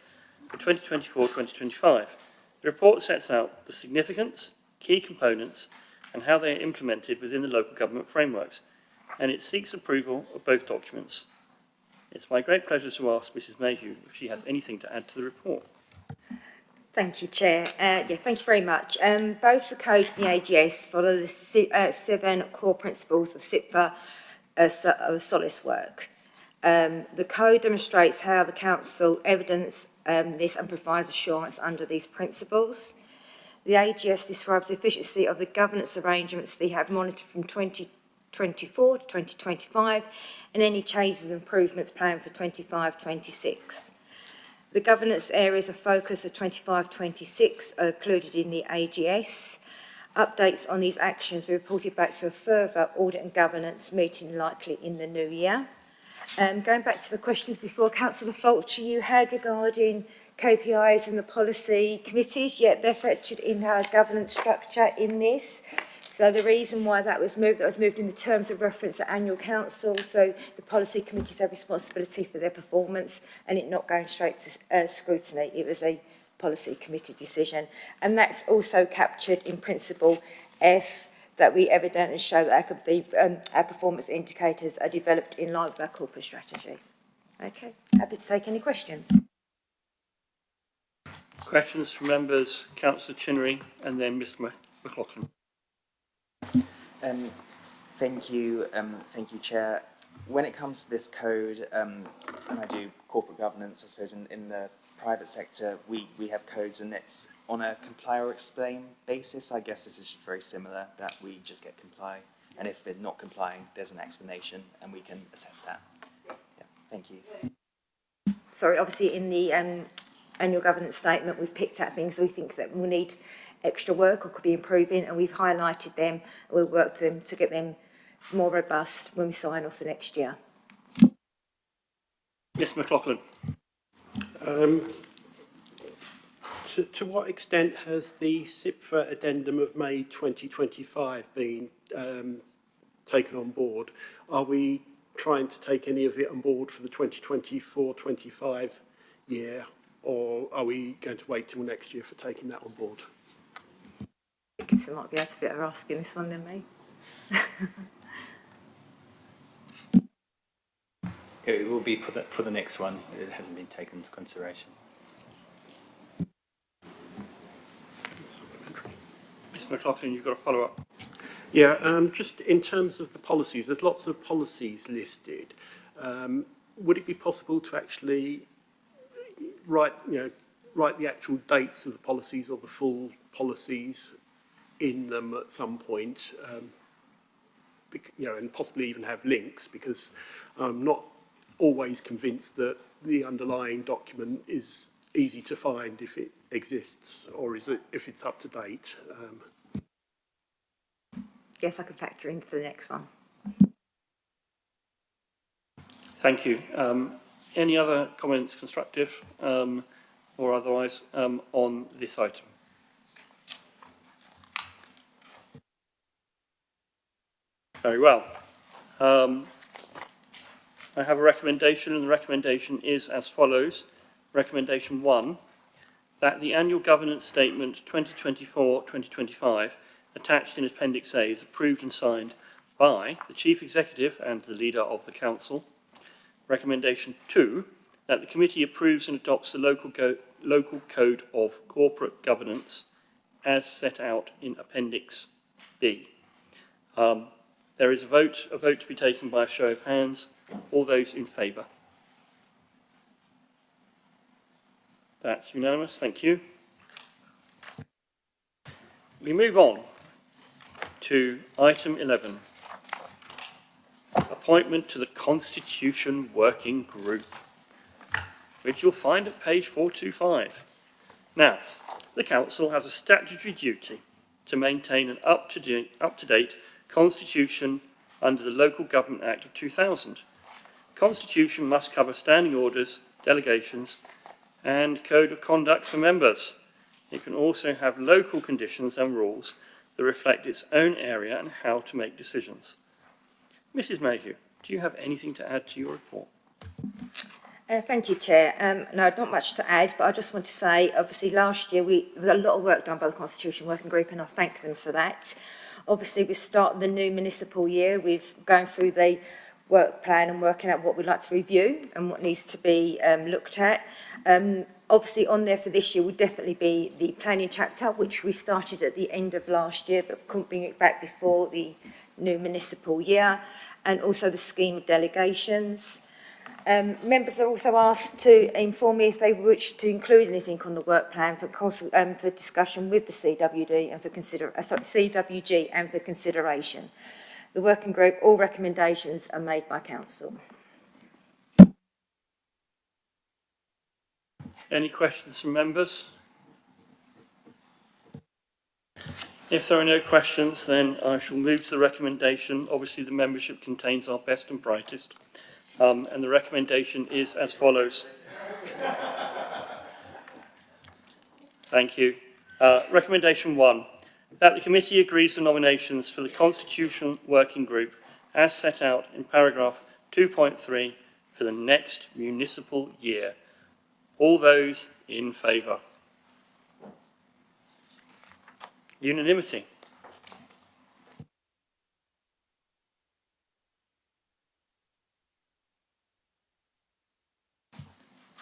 for 2024-2025. The report sets out the significance, key components, and how they are implemented within the local government frameworks, and it seeks approval of both documents. It's my great pleasure to ask Mrs Mayhew if she has anything to add to the report. Thank you, Chair. Thank you very much. Both the Code and the AGS follow the 7 core principles of SIPFA Solace work. The Code demonstrates how the Council evidence this and provides assurance under these principles. The AGS describes the efficiency of the governance arrangements they have monitored from 2024 to 2025 and any changes and improvements planned for 25-26. The governance areas of focus of 25-26 are included in the AGS. Updates on these actions were reported back to a further audit and governance meeting likely in the new year. Going back to the questions before, Councillor Fulcher, you had regarding KPIs and the policy committees, yet they're featured in our governance structure in this. So the reason why that was moved in the terms of reference at annual council, so the policy committees have responsibility for their performance and it not going straight to scrutiny. It was a policy committee decision. And that's also captured in principle F, that we evidently show that our performance indicators are developed in line with our corporate strategy. Okay, happy to take any questions. Questions from members, Councillor Chinnery and then Mr McLaughlin. Thank you, Chair. When it comes to this code, and I do corporate governance, I suppose in the private sector, we have codes and it's on a comply or explain basis. I guess this is very similar, that we just get comply, and if they're not complying, there's an explanation and we can assess that. Yeah, thank you. Sorry, obviously in the annual governance statement, we've picked out things we think that will need extra work or could be improving, and we've highlighted them and we'll work to them to get them more robust when we sign off for next year. Yes, McLaughlin. To what extent has the SIPFA addendum of May 2025 been taken on board? Are we trying to take any of it on board for the 2024-25 year, or are we going to wait till next year for taking that on board? Dickinson might be able to be better asking this one than me. It will be for the next one. It hasn't been taken into consideration. Mr McLaughlin, you've got a follow-up. Yeah, just in terms of the policies, there's lots of policies listed. Would it be possible to actually write the actual dates of the policies or the full policies in them at some point, and possibly even have links, because I'm not always convinced that the underlying document is easy to find if it exists, or if it's up to date. Yes, I can factor in for the next one. Thank you. Any other comments, constructive or otherwise, on this item? Very well. I have a recommendation, and the recommendation is as follows. Recommendation 1, that the Annual Governance Statement 2024-2025 attached in Appendix A is approved and signed by the Chief Executive and the Leader of the Council. Recommendation 2, that the committee approves and adopts the Local Code of Corporate Governance as set out in Appendix B. There is a vote to be taken by a show of hands. All those in favour? That's unanimous, thank you. We move on to item 11, appointment to the Constitution Working Group, which you'll find at page 425. Now, the Council has a statutory duty to maintain an up-to-date Constitution under the Local Government Act of 2000. Constitution must cover standing orders, delegations, and code of conduct for members. It can also have local conditions and rules that reflect its own area and how to make decisions. Mrs Mayhew, do you have anything to add to your report? Thank you, Chair. No, not much to add, but I just want to say, obviously, last year there was a lot of work done by the Constitution Working Group, and I thank them for that. Obviously, we start the new municipal year with going through the work plan and working out what we'd like to review and what needs to be looked at. Obviously, on there for this year will definitely be the planning chapter, which we started at the end of last year, but couldn't bring it back before the new municipal year, and also the scheme of delegations. Members are also asked to inform me if they wish to include anything on the work plan for discussion with the CWD and for CWG and for consideration. The working group, all recommendations are made by council. Any questions from members? If there are no questions, then I shall move to the recommendation. Obviously, the membership contains our best and brightest. And the recommendation is as follows. Thank you. Recommendation 1, that the committee agrees the nominations for the Constitution Working Group as set out in paragraph 2.3 for the next municipal year. All those in favour? Unanimity.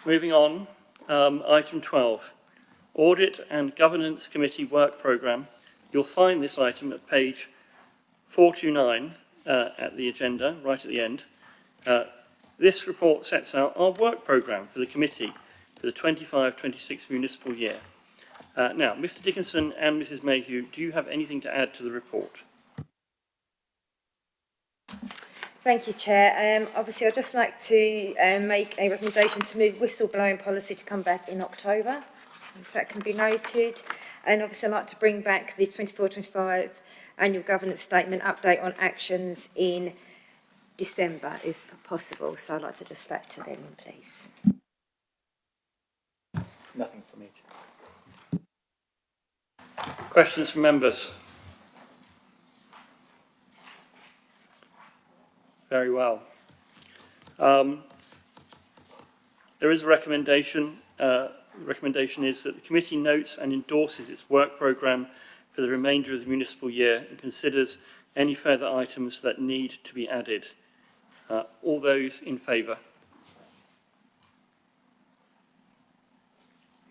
Moving on, item 12, Audit and Governance Committee Work Programme. You'll find this item at page 429 at the agenda, right at the end. This report sets out our work programme for the committee for the 25-26 municipal year. Now, Mr Dickinson and Mrs Mayhew, do you have anything to add to the report? Thank you, Chair. Obviously, I'd just like to make a recommendation to move whistleblowing policy to come back in October, if that can be noted. And obviously, I'd like to bring back the 24-25 annual governance statement update on actions in December, if possible. So I'd like to just factor them in, please. Nothing from me. Questions from members? Very well. There is a recommendation. The recommendation is that the committee notes and endorses its work programme for the remainder of the municipal year and considers any further items that need to be added. All those in favour?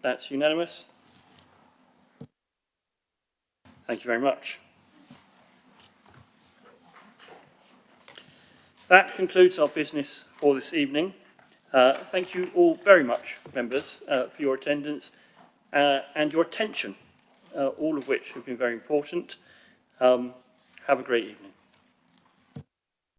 That's unanimous. Thank you very much. That concludes our business for this evening. Thank you all very much, members, for your attendance and your attention, all of which have been very important. Have a great evening.